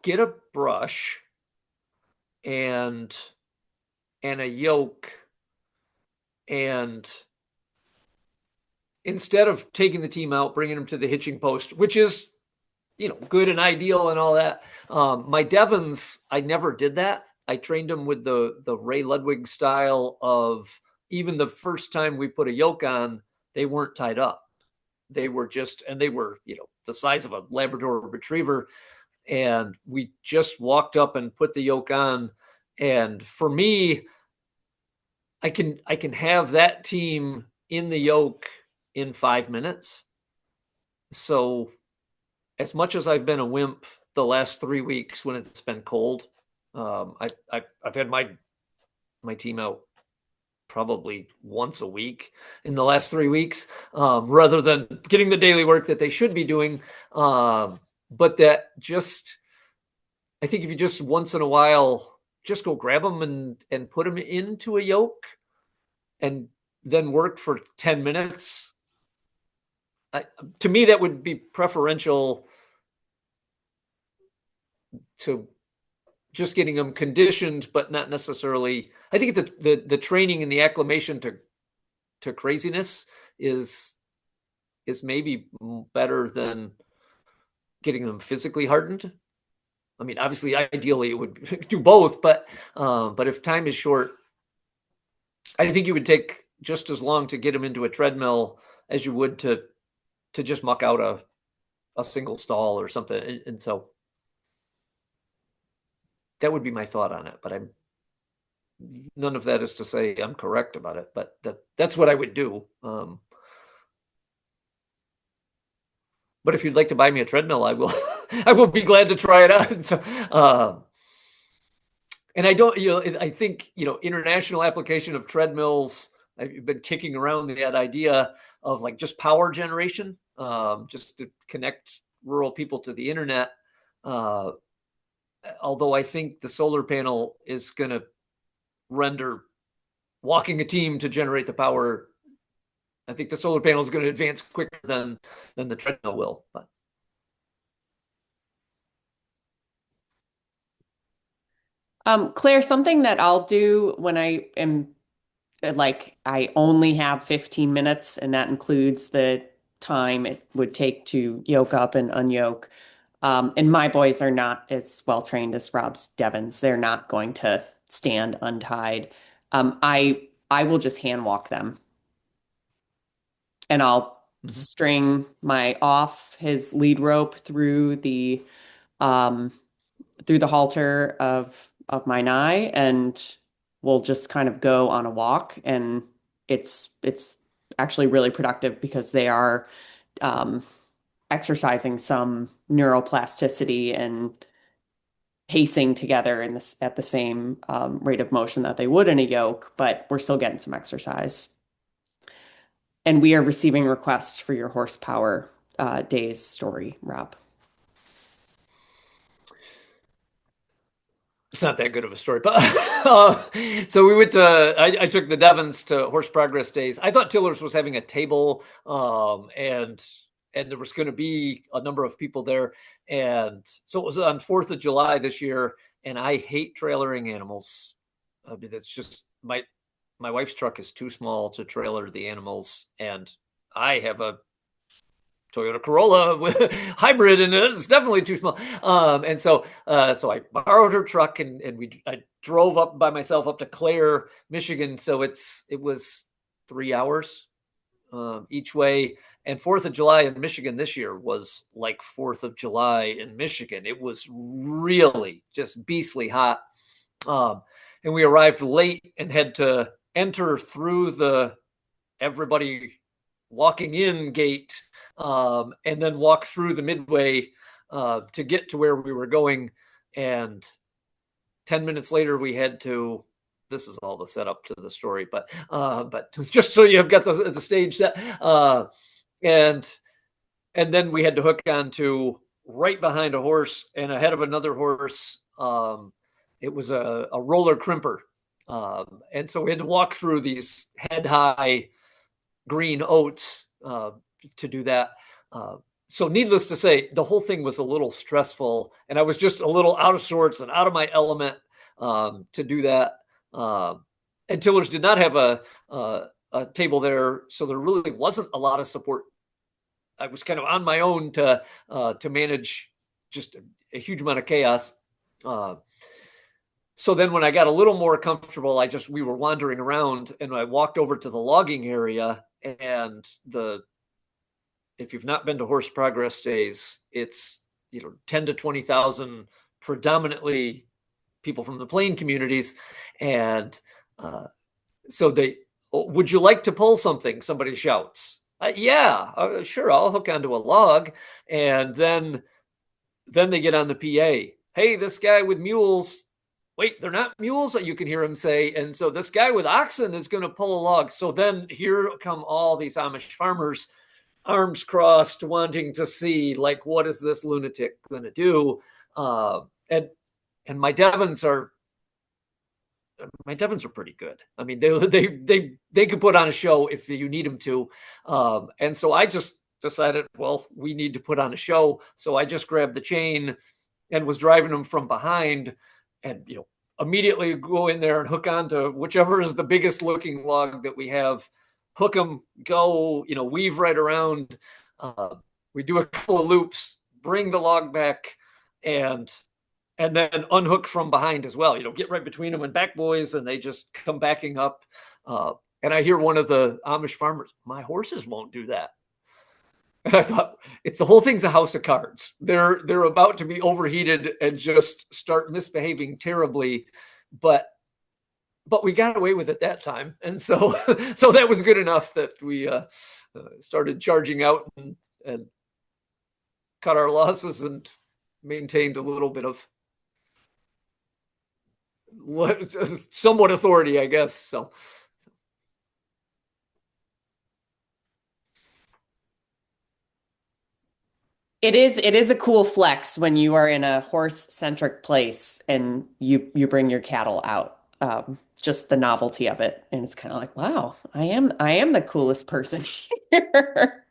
get a brush and a yoke, and instead of taking the team out, bringing them to the hitching post, which is, good and ideal and all that. My Devons, I never did that. I trained them with the Ray Ludwig style of, even the first time we put a yoke on, they weren't tied up. They were the size of a Labrador Retriever. And we just walked up and put the yoke on. And for me, I can have that team in the yoke in 5 minutes. So as much as I've been a wimp the last 3 weeks when it's been cold, I've had my team out probably once a week in the last 3 weeks, rather than getting the daily work that they should be doing. But that just, I think if you just once in a while just go grab them and put them into a yoke and then work for 10 minutes, to me, that would be preferential to just getting them conditioned, but not necessarily. I think the training and the acclimation to craziness is maybe better than getting them physically hardened. I mean, obviously, ideally, it would do both, but if time is short, I think you would take just as long to get them into a treadmill as you would to just muck out a single stall or something. And so, that would be my thought on it. But none of that is to say I'm correct about it, but that's what I would do. But if you'd like to buy me a treadmill, I will. I will be glad to try it out. So, and I don't, I think, international application of treadmills. I've been kicking around that idea of like just power generation, just to connect rural people to the internet. Although I think the solar panel is going to render walking a team to generate the power. I think the solar panel is going to advance quicker than the treadmill will. But Claire, something that I'll do when I am like I only have 15 minutes, and that includes the time it would take to yoke up and unyoke. And my boys are not as well trained as Rob's Devons. They're not going to stand untied. I will just hand walk them, and I'll string his lead rope through the halter of my nigh, and we'll just kind of go on a walk. And it's actually really productive because they are exercising some neuroplasticity and pacing together at the same rate of motion that they would in a yoke, but we're still getting some exercise. And we are receiving requests for your horsepower days story, Rob. It's not that good of a story, but so we went to. I took the Devons to Horse Progress Days. I thought Tillers was having a table, and there was going to be a number of people there, and so it was on 4th of July this year. And I hate trailering animals. That's just my wife's truck is too small to trailer the animals, and I have a Toyota Corolla with hybrid, and it's definitely too small. And so I borrowed her truck, and I drove up by myself up to Clare, Michigan. So it was 3 hours each way. And 4th of July in Michigan this year was like 4th of July in Michigan. It was really just beastly hot. And we arrived late and had to enter through the everybody walking in gate, and then walk through the midway to get to where we were going. And 10 minutes later, we had to. This is all the setup to the story, but just so you've got the stage set, and then we had to hook onto right behind a horse and ahead of another horse. It was a roller crimper, and so we had to walk through these head high green oats to do that. So needless to say, the whole thing was a little stressful, and I was just a little out of sorts and out of my element to do that. And Tillers did not have a table there, so there really wasn't a lot of support. I was kind of on my own to manage just a huge amount of chaos. So then when I got a little more comfortable, we were wandering around, and I walked over to the logging area, and if you've not been to Horse Progress Days, it's 10 to 20,000 predominantly people from the plain communities. And so would you like to pull something? Somebody shouts. Yeah, sure. I'll hook onto a log. And then they get on the PA. Hey, this guy with mules. Wait, they're not mules, you can hear him say. And so this guy with oxen is going to pull a log. So then here come all these Amish farmers, arms crossed, wanting to see, like, what is this lunatic going to do? And my Devons are pretty good. I mean, they could put on a show if you need them to. And so I just decided, well, we need to put on a show. So I just grabbed the chain and was driving them from behind, and immediately go in there and hook onto whichever is the biggest looking log that we have. Hook them, go, weave right around. We do a couple of loops, bring the log back, and then unhook from behind as well. Get right between them and back, boys, and they just come backing up. And I hear one of the Amish farmers, my horses won't do that. And I thought, it's the whole thing's a house of cards. They're about to be overheated and just start misbehaving terribly, but we got away with it that time, and so so that was good enough that we started charging out and cut our losses and maintained a little bit of somewhat authority, I guess. So. It is a cool flex when you are in a horse-centric place and you bring your cattle out. Just the novelty of it, and it's kind of like, wow, I am the coolest person here.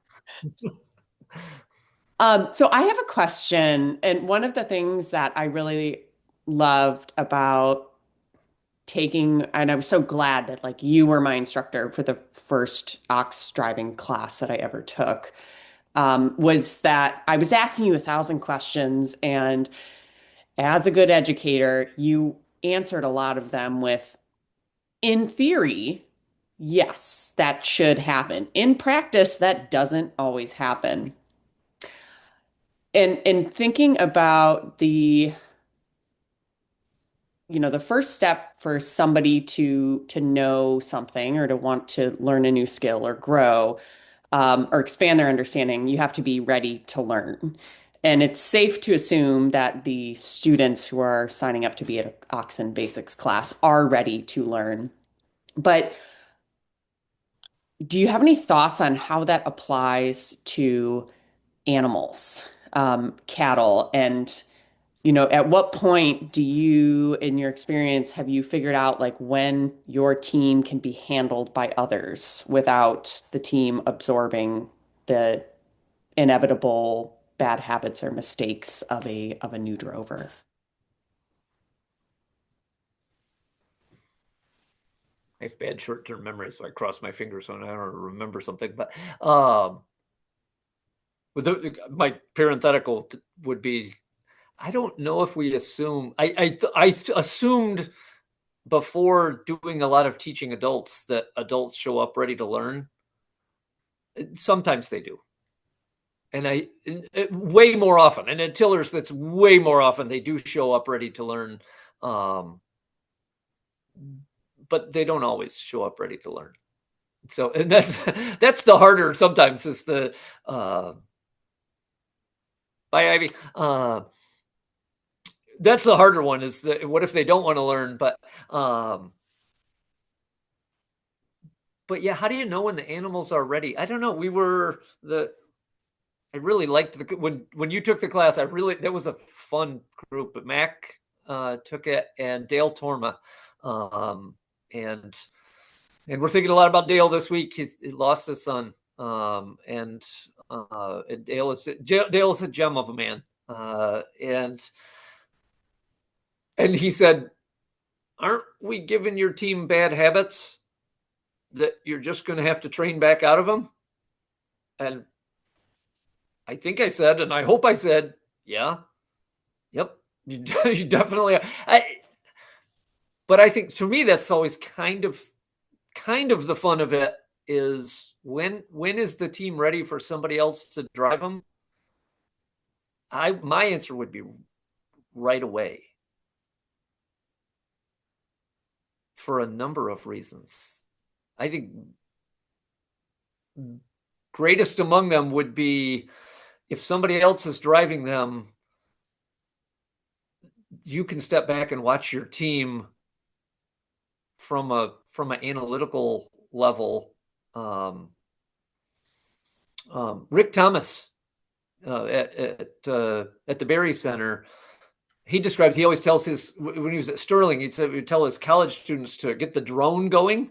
So I have a question, and one of the things that I really loved about taking, and I was so glad that like you were my instructor for the first ox driving class that I ever took, was that I was asking you 1,000 questions, and as a good educator, you answered a lot of them with, in theory, yes, that should happen. In practice, that doesn't always happen. And in thinking about the first step for somebody to know something or to want to learn a new skill or grow, or expand their understanding, you have to be ready to learn. And it's safe to assume that the students who are signing up to be at an Oxen Basics class are ready to learn. But do you have any thoughts on how that applies to animals, cattle, and at what point do you, in your experience, have you figured out like when your team can be handled by others without the team absorbing the inevitable bad habits or mistakes of a new drover? I have bad short-term memory, so I cross my fingers when I don't remember something. But my parenthetical would be, I don't know if we assume. I assumed before doing a lot of teaching adults that adults show up ready to learn. Sometimes they do, and way more often. And at tillers, that's way more often. They do show up ready to learn. But they don't always show up ready to learn. So, and that's the harder sometimes is the, bye Ivy. That's the harder one is what if they don't want to learn? But yeah, how do you know when the animals are ready? I don't know. I really liked when you took the class, that was a fun group, but Mac took it and Dale Torma. And we're thinking a lot about Dale this week. He lost his son, and Dale is a gem of a man. And he said, "Aren't we giving your team bad habits that you're just going to have to train back out of them?" And I think I said, and I hope I said, "Yeah, yep, you definitely are." But I think to me that's always kind of the fun of it is when is the team ready for somebody else to drive them? My answer would be right away for a number of reasons. I think greatest among them would be if somebody else is driving them, you can step back and watch your team from an analytical level. Rick Thomas at the Berry Center, he always tells when he was at Sterling, he'd tell his college students to get the drone going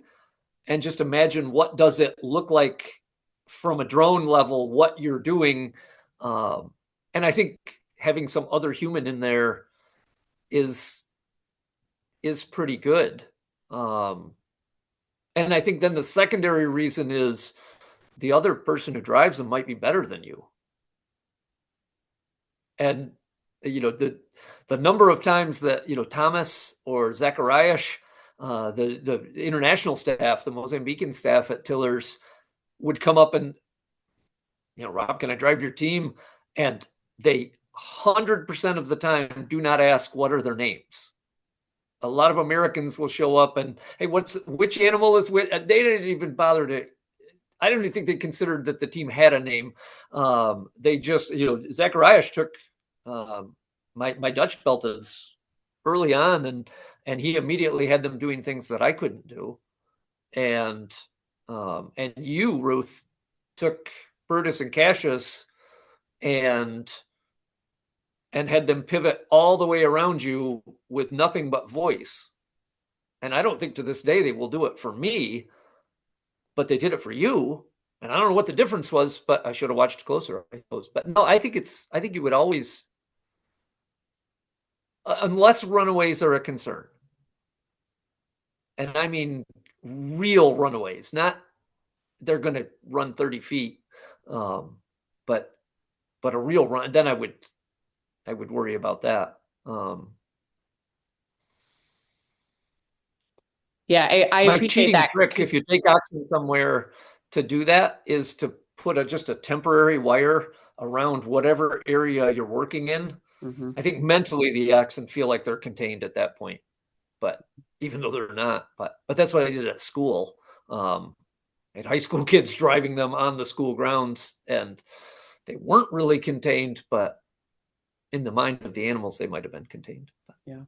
and just imagine what does it look like from a drone level, what you're doing. And I think having some other human in there is pretty good. And I think then the secondary reason is the other person who drives them might be better than you. And, the number of times that, Thomas or Zacharias, the international staff, the Mozambican staff at Tillers would come up and, Rob, can I drive your team? And they 100% of the time do not ask what are their names. A lot of Americans will show up and, hey, which animal is which? They didn't even bother to. I don't even think they considered that the team had a name. They just, Zacharias took my Dutch Beltons early on, and he immediately had them doing things that I couldn't do. And you, Ruth, took Bertus and Cassius and had them pivot all the way around you with nothing but voice. And I don't think to this day they will do it for me, but they did it for you. And I don't know what the difference was, but I should have watched closer, I suppose. But no, I think you would always, unless runaways are a concern. And I mean real runaways, not they're going to run 30 feet. But a real run, then I would worry about that. Yeah, I My appreciate cheating that. trick, if you take oxen somewhere to do that, is to put just a temporary wire around whatever area you're working in. Mm-hmm. I think mentally the oxen feel like they're contained at that point, but even though they're not, but that's what I did at school. I had high school kids driving them on the school grounds, and they weren't really contained, but in the mind of the animals, they might have been contained. Yeah.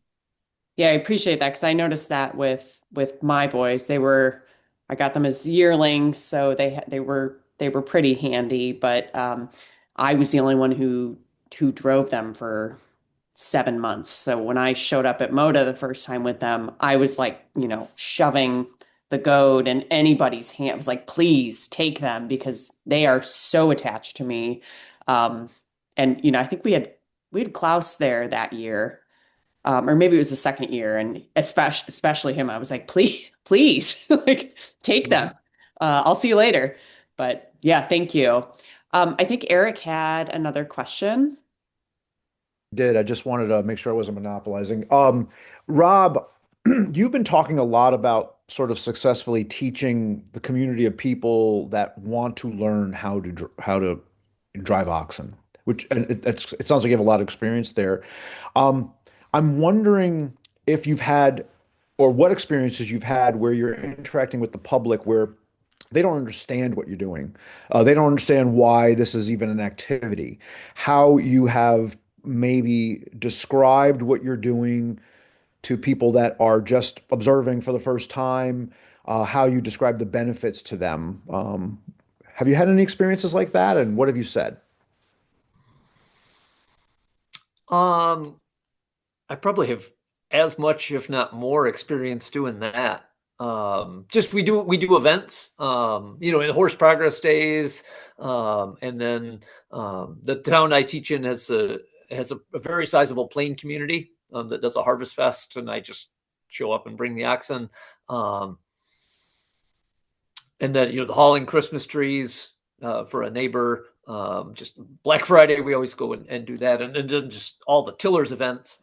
Yeah, I appreciate that, because I noticed that with my boys. I got them as yearlings, so they were pretty handy, but I was the only one who drove them for 7 months. So when I showed up at Moda the first time with them, I was like, shoving the goad in anybody's hand. I was like, please take them, because they are so attached to me. And I think we had Klaus there that year. Or maybe it was the second year, and especially him. I was like, please, like, take them. I'll see you later. But yeah, thank you. I think Eric had another question. I just wanted to make sure I wasn't monopolizing. Rob, you've been talking a lot about sort of successfully teaching the community of people that want to learn how to drive oxen, and it sounds like you have a lot of experience there. I'm wondering if you've had, or what experiences you've had where you're interacting with the public where they don't understand what you're doing. They don't understand why this is even an activity. How you have maybe described what you're doing to people that are just observing for the first time, how you describe the benefits to them. Have you had any experiences like that, and what have you said? I probably have as much, if not more, experience doing that. Just we do events, in horse progress days, and then the town I teach in has a very sizable plain community that does a harvest fest, and I just show up and bring the oxen. And then the hauling Christmas trees for a neighbor. Just Black Friday, we always go and do that, and then just all the tillers events.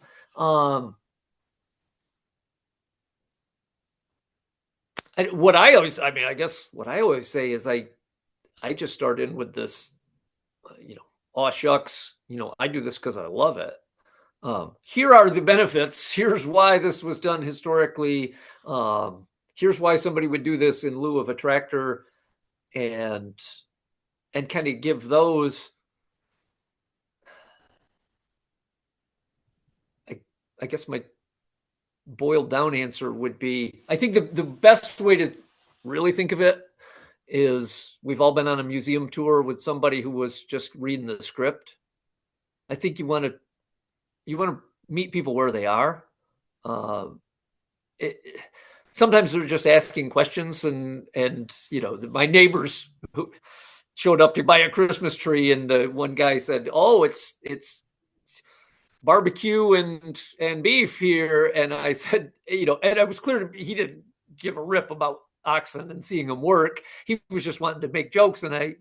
What I always say is I just start in with this, aw shucks, I do this because I love it. Here are the benefits. Here's why this was done historically. Here's why somebody would do this in lieu of a tractor, and kind of give those. I guess my boiled down answer would be, I think the best way to really think of it is, we've all been on a museum tour with somebody who was just reading the script. I think you want to meet people where they are. Sometimes they're just asking questions, and my neighbors who showed up to buy a Christmas tree, and the one guy said, "Oh, it's barbecue and beef here," and I said, and I was clear he didn't give a rip about oxen and seeing them work. He was just wanting to make jokes, and I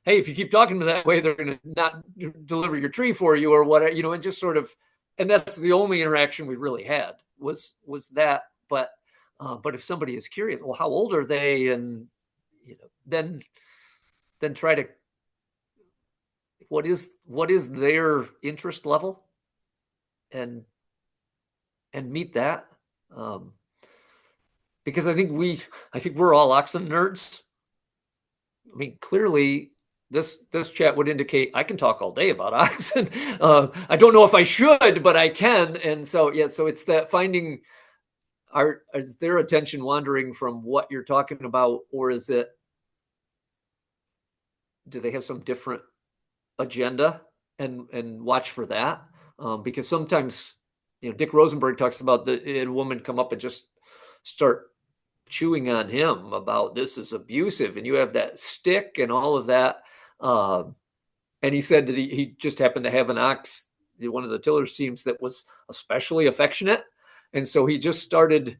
hey, if you keep talking to them that way, they're going to not deliver your tree for you or whatever, and just sort of, and that's the only interaction we really had was that. But if somebody is curious, well, how old are they? And, then try to what is their interest level, and meet that. Because I think we're all oxen nerds. I mean, clearly this chat would indicate I can talk all day about oxen. I don't know if I should, but I can. And so, yeah, so it's that finding, is their attention wandering from what you're talking about, or do they have some different agenda, and watch for that? Because sometimes, Dick Rosenberg talks about a woman come up and just start chewing on him about this is abusive, and you have that stick and all of that. And he said that he just happened to have an ox, one of the tillers teams, that was especially affectionate. And so he just started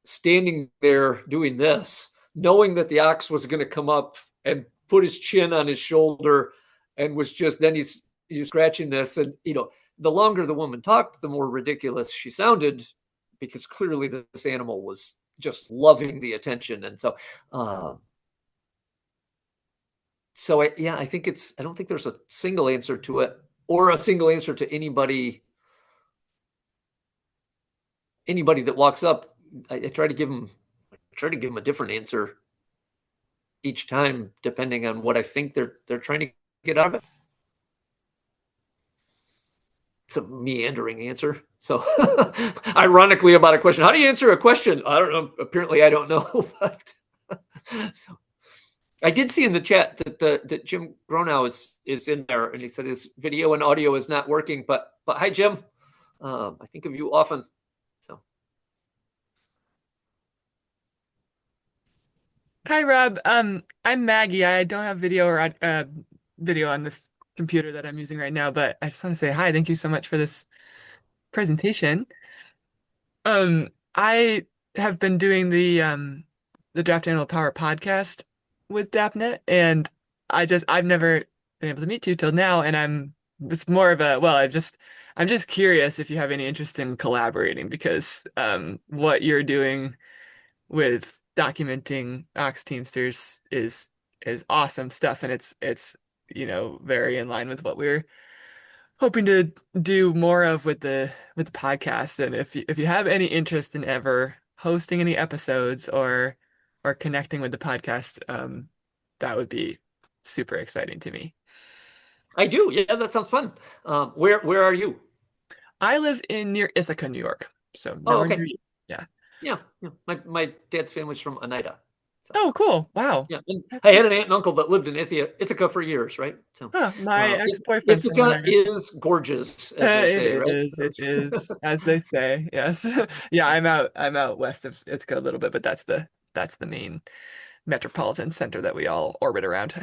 standing there doing this, knowing that the ox was going to come up and put his chin on his shoulder, and was just, then he's scratching this. And, the longer the woman talked, the more ridiculous she sounded, because clearly this animal was just loving the attention. And so, I think I don't think there's a single answer to it, or a single answer to anybody that walks up. I try to give them a different answer each time, depending on what I think they're trying to get out of it. It's a meandering answer. So ironically, about a question, how do you answer a question? I don't know. Apparently I don't know. But so, I did see in the chat that Jim Gronow is in there, and he said his video and audio is not working. But hi, Jim. I think of you often. So Hi, Rob. I'm Maggie. I don't have video or video on this computer that I'm using right now, but I just want to say hi. Thank you so much for this presentation. I have been doing the Draft Animal Power podcast with DAPNet, and I've never been able to meet you till now, and it's more of a, well, I'm just curious if you have any interest in collaborating, because what you're doing with documenting Ox Teamsters is awesome stuff, and it's very in line with what we're hoping to do more of with the podcast. And if you have any interest in ever hosting any episodes or connecting with the podcast, that would be super exciting to me. I do. Yeah, that sounds fun. Where are you? I live near Ithaca, New York. So Oh, nowhere okay. near you. Yeah. Yeah. My dad's family's from Oneida. So, Oh, cool. Wow. yeah. And I had an aunt and uncle that lived in Ithaca for years, right? So my ex-boyfriend's from Ithaca Oneida. is gorgeous, as they say, right? It is, as they say. Yes. Yeah, I'm out west of Ithaca a little bit, but that's the main metropolitan center that we all orbit around.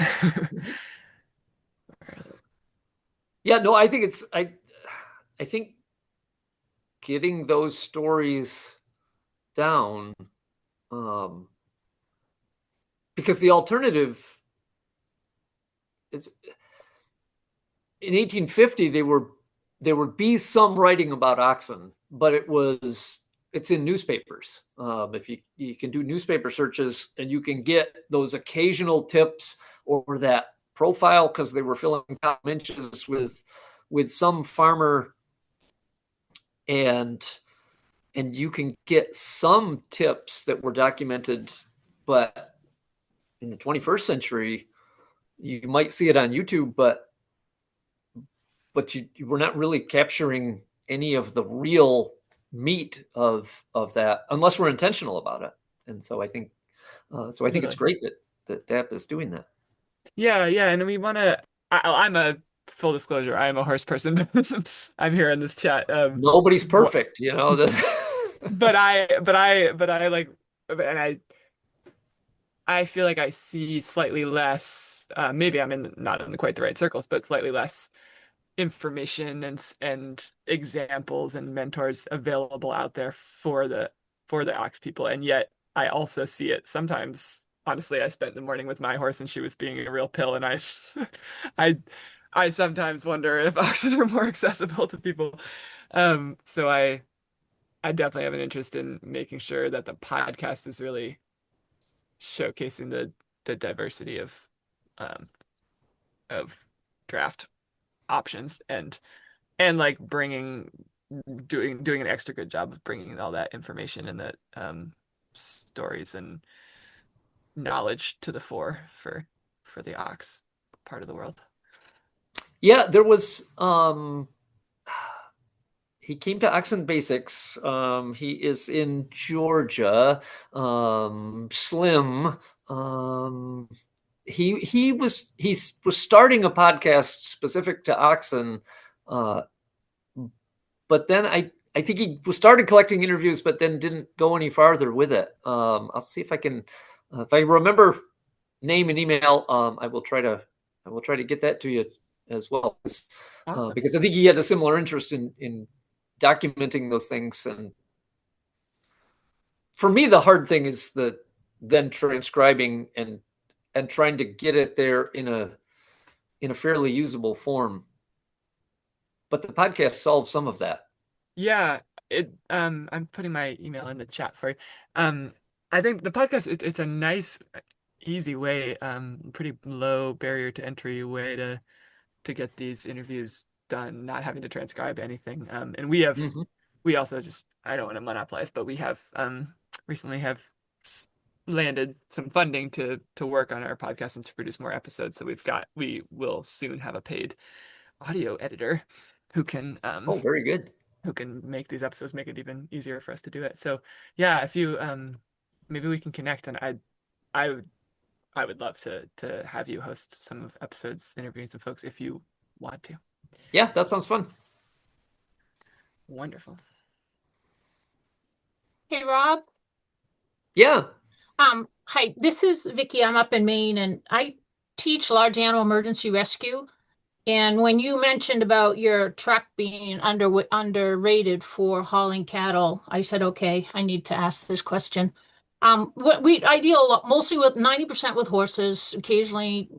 Yeah, no, I think I think getting those stories down, because the alternative is, in 1850 there would be some writing about oxen, but it's in newspapers. If you can do newspaper searches, and you can get those occasional tips or that profile, because they were filling column inches with some farmer, and you can get some tips that were documented. But in the 21st century, you might see it on YouTube, but you were not really capturing any of the real meat of that, unless we're intentional about it. And so I think it's great that DAP is doing that. Yeah, and we want to. I'm a full disclosure. I am a horse person. I'm here in this chat. Nobody's perfect, but I like, and I feel like I see slightly less. Maybe I'm not in quite the right circles, but slightly less information and examples and mentors available out there for the ox people. And yet I also see it sometimes. Honestly, I spent the morning with my horse and she was being a real pill, and I I sometimes wonder if oxen are more accessible to people. So I definitely have an interest in making sure that the podcast is really showcasing the diversity um of draft options and like doing an extra good job of bringing all that information and that stories and knowledge to the fore for the ox part of the world. Yeah, there was he came to Oxen Basics. He is in Georgia. Slim. He was starting a podcast specific to oxen, but then I think he started collecting interviews, but then didn't go any farther with it. I'll see if I can, if I remember name and email. I will try to get that to you as well, Awesome. because I think he had a similar interest in documenting those things. And for me, the hard thing is then transcribing and trying to get it there in a fairly usable form. But the podcast solves some of that. Yeah, I'm putting my email in the chat for you. I think the podcast it's a nice, easy way, pretty low barrier to entry way to get these interviews done, not having to transcribe anything. And we also just, I don't want to monopolize, but we have recently have landed some funding to work on our podcast and to produce more episodes. So we will soon have a paid audio editor who can very good. who can make these episodes, make it even easier for us to do it. So yeah, if you maybe we can connect, and I would love to have you host some of episodes interviewing some folks if you want to. Yeah, that sounds fun. Wonderful. Hey, Rob. Yeah. Hi, this is Vicky. I'm up in Maine and I teach large animal emergency rescue. And when you mentioned about your truck being underrated for hauling cattle, I said, okay, I need to ask this question. I deal mostly with 90% with horses, occasionally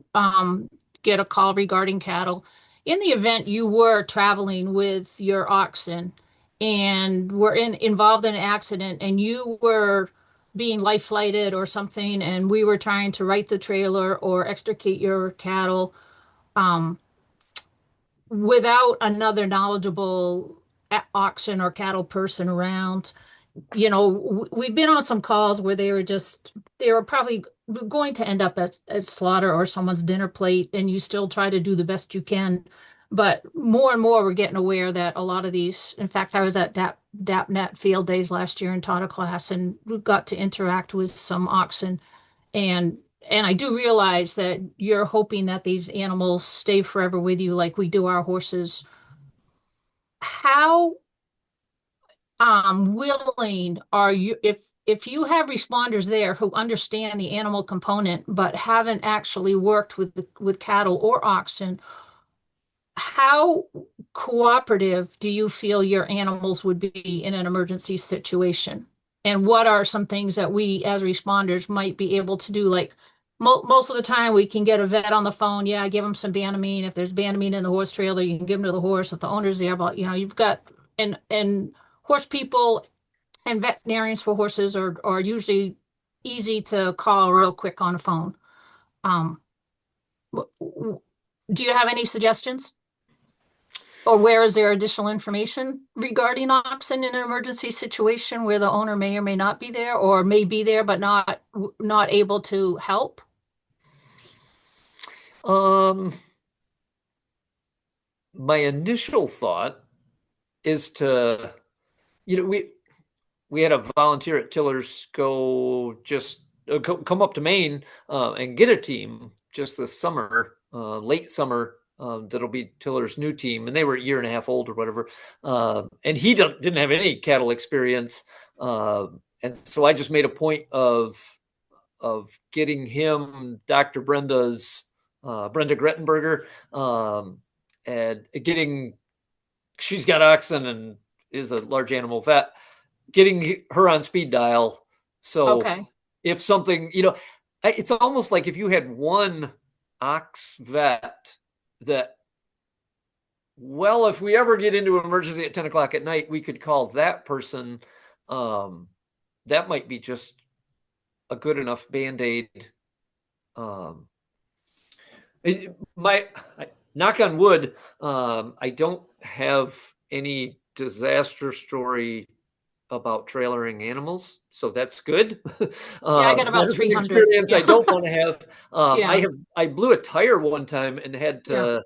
get a call regarding cattle. In the event you were traveling with your oxen and were involved in an accident and you were being life flighted or something, and we were trying to right the trailer or extricate your cattle, without another knowledgeable oxen or cattle person around, we've been on some calls where they were probably going to end up at slaughter or someone's dinner plate, and you still try to do the best you can. But more and more, we're getting aware that a lot of these, in fact, I was at DAPNet field days last year and taught a class, and we got to interact with some oxen. And I do realize that you're hoping that these animals stay forever with you like we do our horses. How willing are you, if you have responders there who understand the animal component but haven't actually worked with cattle or oxen, how cooperative do you feel your animals would be in an emergency situation? And what are some things that we as responders might be able to do? Like most of the time we can get a vet on the phone. Yeah, give them some Banamine. If there's Banamine in the horse trailer, you can give them to the horse if the owner's there. But you've got and horse people and veterinarians for horses are usually easy to call real quick on the phone. Do you have any suggestions? Or where is there additional information regarding oxen in an emergency situation where the owner may or may not be there, or may be there but not able to help? My initial thought is to, we had a volunteer at Tillers come up to Maine and get a team just this summer, late summer. That'll be Tiller's new team, and they were a year and a half old or whatever. And he didn't have any cattle experience, and so I just made a point of getting him Dr. Brenda Grettenberger, and she's got oxen and is a large animal vet, getting her on speed dial. So okay. If something, it's almost like if you had one ox vet that, well, if we ever get into an emergency at 10 o'clock at night, we could call that person. That might be just a good enough Band-Aid. knock on wood, I don't have any disaster story about trailering animals, so that's good. Yeah, I got about That is an 300. experience I Yeah. don't want to have. Yeah. I blew a tire one time and had to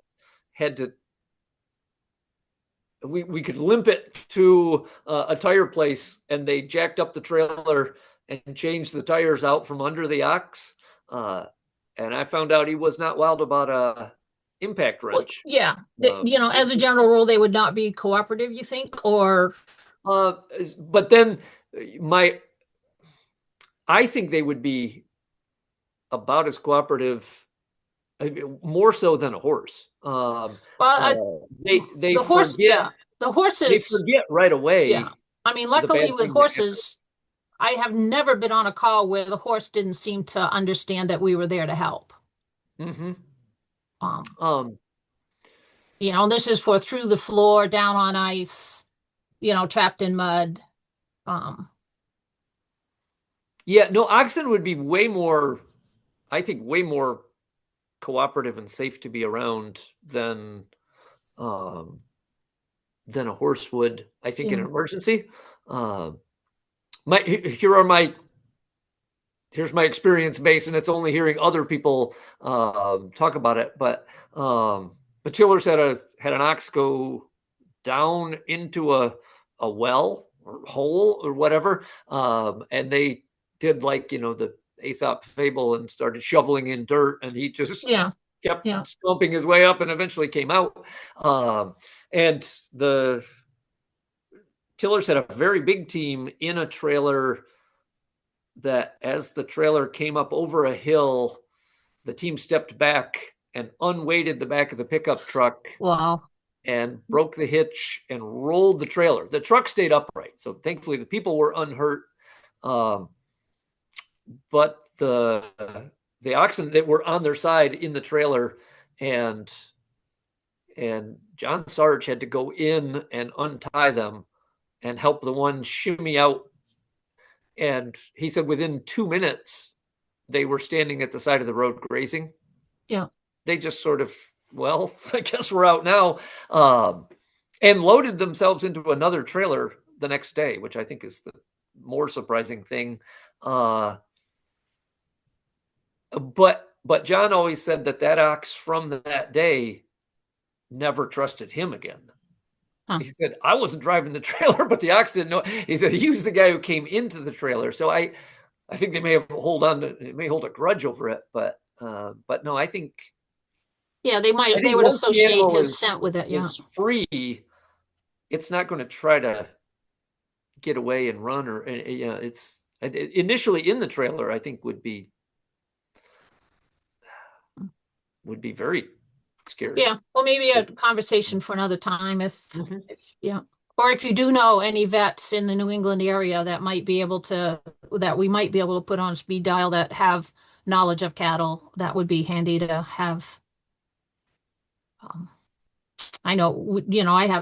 we could limp it to a tire place, and they jacked up the trailer and changed the tires out from under the ox. And I found out he was not wild about a impact Well, wrench. yeah. As a It's just, general rule, they would not be cooperative, you think? Or but then I think they would be about as cooperative, more so than a horse. They the horse, forget, yeah. The horses, they forget right away. yeah. I mean, the luckily bad with thing that happened. horses, I have never been on a call where the horse didn't seem to understand that we were there to help. Mm-hmm. Um, this is for through the floor, down on ice, trapped in mud. Yeah, no, oxen would be way more, I think, way more cooperative and safe to be around than a horse would, I think, in an emergency. Here's my experience base, and it's only hearing other people talk about it. But Tillers had an ox go down into a well or hole or whatever, and they did the Aesop fable and started shoveling in dirt, and he just kept stomping his way up and eventually came out. And the Tillers had a very big team in a trailer that, as the trailer came up over a hill, the team stepped back and unweighted the back of the pickup truck. Wow. And broke the hitch and rolled the trailer. The truck stayed upright, so thankfully the people were unhurt. But the oxen that were on their side in the trailer, and John Sarge had to go in and untie them and help the one shimmy out. And he said within 2 minutes they were standing at the side of the road grazing. Yeah. They just sort of, well, I guess we're out now, and loaded themselves into another trailer the next day, which I think is the more surprising thing. But John always said that ox from that day never trusted him again. Huh. He said, I wasn't driving the trailer, but the ox didn't know. He said he was the guy who came into the trailer. So I think they may hold a grudge over it, but no, I think. Yeah, they would associate his scent with it. Yeah, is free. It's not going to try to get away and run, or it's initially in the trailer. I think would be very scary. Yeah, well, maybe a conversation for another time if or if you do know any vets in the New England area that we might be able to put on speed dial that have knowledge of cattle, that would be handy to have. I know,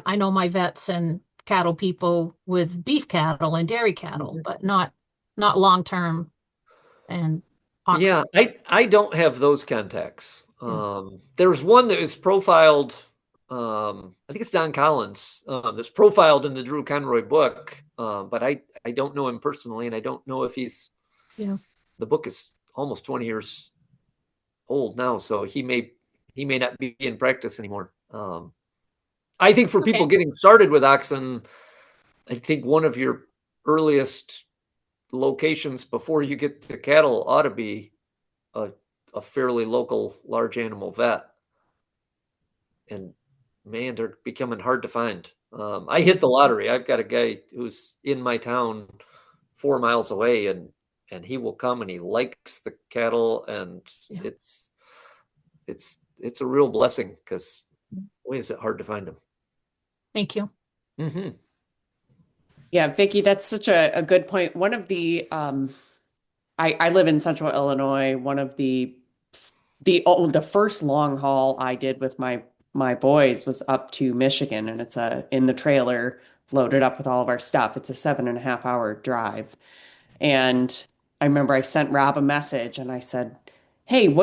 I know my vets and cattle people with beef cattle and dairy cattle, but not long-term and oxen. Yeah, I don't have those contacts. There's one that is profiled. I think it's Don Collins that's profiled in the Drew Conroy book, but I don't know him personally, and I don't know if he's. Yeah. The book is almost 20 years old now, so he may not be in practice anymore. I think for people getting started with oxen, I think one of your earliest locations before you get to cattle ought to be a fairly local large animal vet. And man, they're becoming hard to find. I hit the lottery. I've got a guy who's in my town 4 miles away, and he will come and he likes the cattle, and it's a real blessing, because boy, is it hard to find them. Thank you. Mm-hmm. Yeah, Vicki, that's such a good point. One of the I live in Central Illinois. One of the first long haul I did with my boys was up to Michigan, and it's in the trailer loaded up with all of our stuff. It's a 7.5-hour drive. And I remember I sent Rob a message and I said, hey, do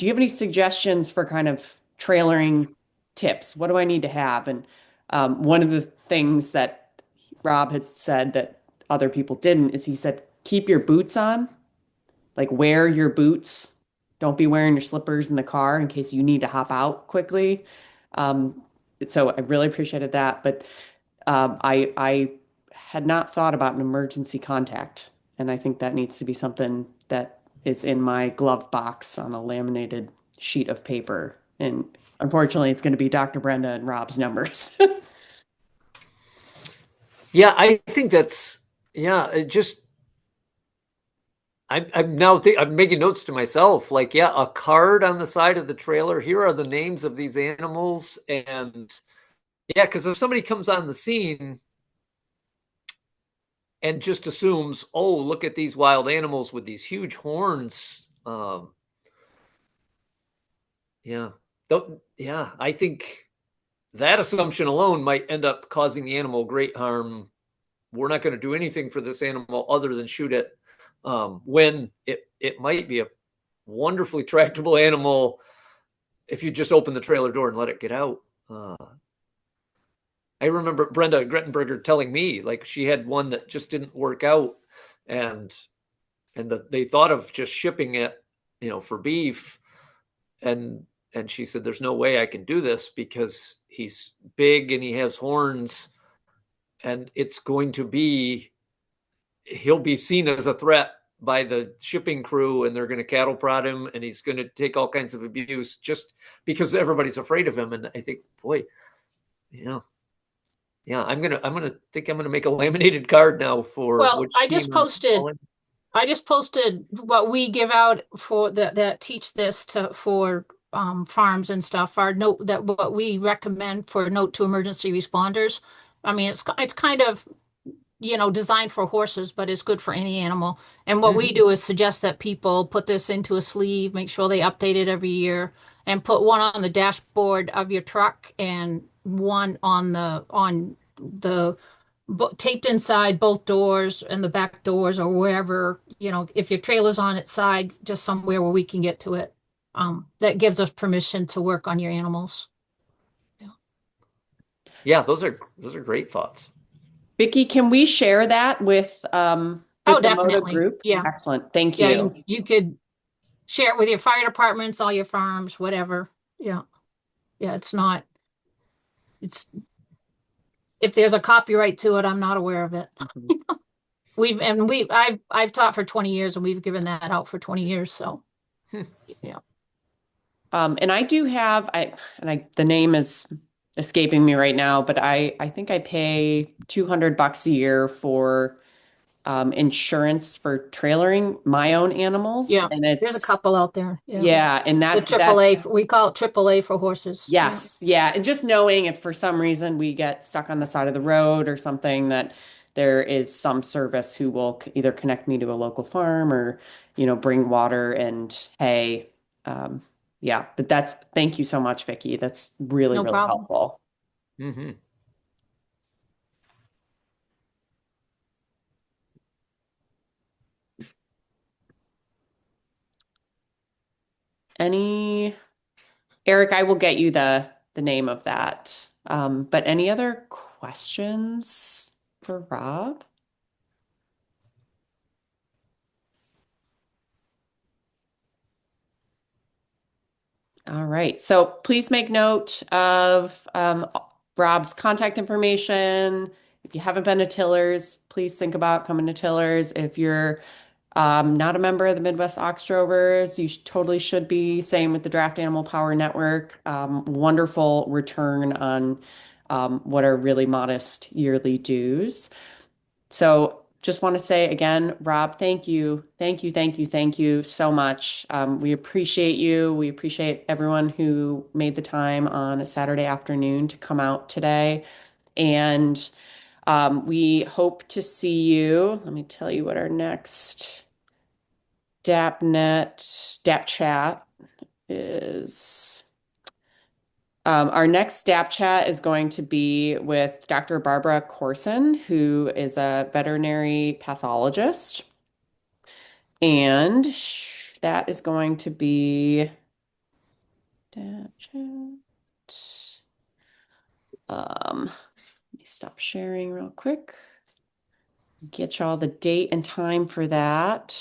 you have any suggestions for kind of trailering tips. What do I need to have? And one of the things that Rob had said that other people didn't is he said, keep your boots on, like wear your boots. Don't be wearing your slippers in the car in case you need to hop out quickly. Um, so I really appreciated that. But I had not thought about an emergency contact. And I think that needs to be something that is in my glove box on a laminated sheet of paper. And unfortunately, it's going to be Dr. Brenda and Rob's numbers. Yeah, I think that's, yeah, it just, I'm now I'm making notes to myself, like, yeah, a card on the side of the trailer. Here are the names of these animals. And yeah, because if somebody comes on the scene and just assumes, oh, look at these wild animals with these huge horns. Yeah. Yeah, I think that assumption alone might end up causing the animal great harm. We're not going to do anything for this animal other than shoot it, when it might be a wonderfully tractable animal if you just open the trailer door and let it get out. I remember Brenda Grettenberger telling me, like, she had one that just didn't work out, and they thought of just shipping it, for beef, and she said, "There's no way I can do this because he's big and he has horns, and it's going to be he'll be seen as a threat by the shipping crew, and they're going to cattle prod him, and he's going to take all kinds of abuse just because everybody's afraid of him." And I think, boy, yeah. Yeah, I'm gonna make a laminated card now for Well, which I team just I'm posted calling. what we give out for that teach this for farms and stuff. Our note that what we recommend for note to emergency responders. I mean, it's kind of designed for horses, but it's good for any animal. And what we do is suggest that people put this into a sleeve, make sure they update it every year, and put one on the dashboard of your truck and one on the taped inside both doors and the back doors, or wherever, if your trailer's on its side, just somewhere where we can get to it. That gives us permission to work on your animals. Yeah, those are great thoughts. Vicki, can we share that with Oh, the Moto definitely. group? Yeah. Excellent. Thank Yeah, you. you could share it with your fire departments, all your farms, whatever. Yeah. Yeah, it's if there's a copyright to it, I'm not aware of it. I've taught for 20 years and we've given that out for 20 years. So yeah. And I do have, the name is escaping me right now, but I think I pay $200 a year for insurance for trailering my own animals. Yeah. And There's a couple out there. Yeah. Yeah, and The AAA, we call it AAA for horses. yes, yeah. And just knowing if for some reason we get stuck on the side of the road or something, that there is some service who will either connect me to a local farm or, bring water and hay. Yeah, but thank you so much, Vicki. That's really, No really problem. helpful. Mm-hmm. Eric, I will get you the name of that. But any other questions for Rob? All right. So please make note of Rob's contact information. If you haven't been to Tillers, please think about coming to Tillers. If you're not a member of the Midwest Ox Drovers, you totally should be. Same with the Draft Animal Power Network. Wonderful return on what are really modest yearly dues. So just want to say again, Rob, thank you. Thank you, thank you, thank you so much. We appreciate you. We appreciate everyone who made the time on a Saturday afternoon to come out today. And we hope to see you. Let me tell you what our next DAPChat is. Our next DAPChat is going to be with Dr. Barbara Corson, who is a veterinary pathologist. And that is going to be DAPChat. Let me stop sharing real quick. Get y'all the date and time for that.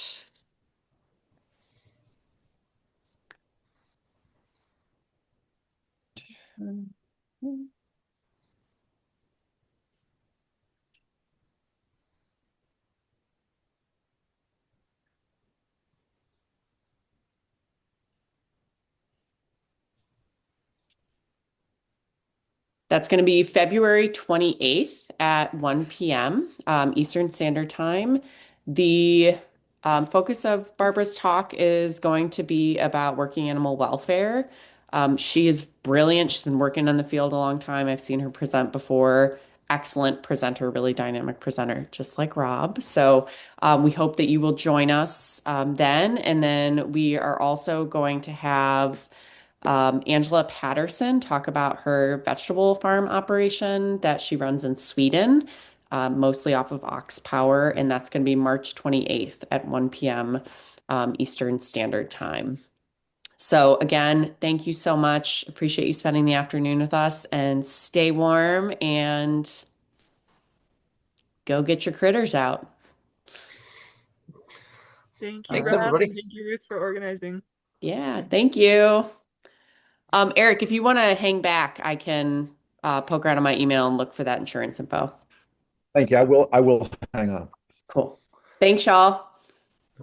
That's going to be February 28th at 1 p.m. Eastern Standard Time. The focus of Barbara's talk is going to be about working animal welfare. She is brilliant. She's been working in the field a long time. I've seen her present before. Excellent presenter, really dynamic presenter, just like Rob. So we hope that you will join us then. And then we are also going to have Angela Patterson talk about her vegetable farm operation that she runs in Sweden, mostly off of ox power. And that's going to be March 28th at 1 p.m. Eastern Standard Time. So again, thank you so much. Appreciate you spending the afternoon with us, and stay warm and go get your critters out. Thank you, Thanks, Rob, everybody. and thank you, Ruth, for organizing. Yeah, thank you. Eric, if you want to hang back, I can poke around on my email and look for that insurance info. Thank you. I will hang on. Cool. Thanks, y'all.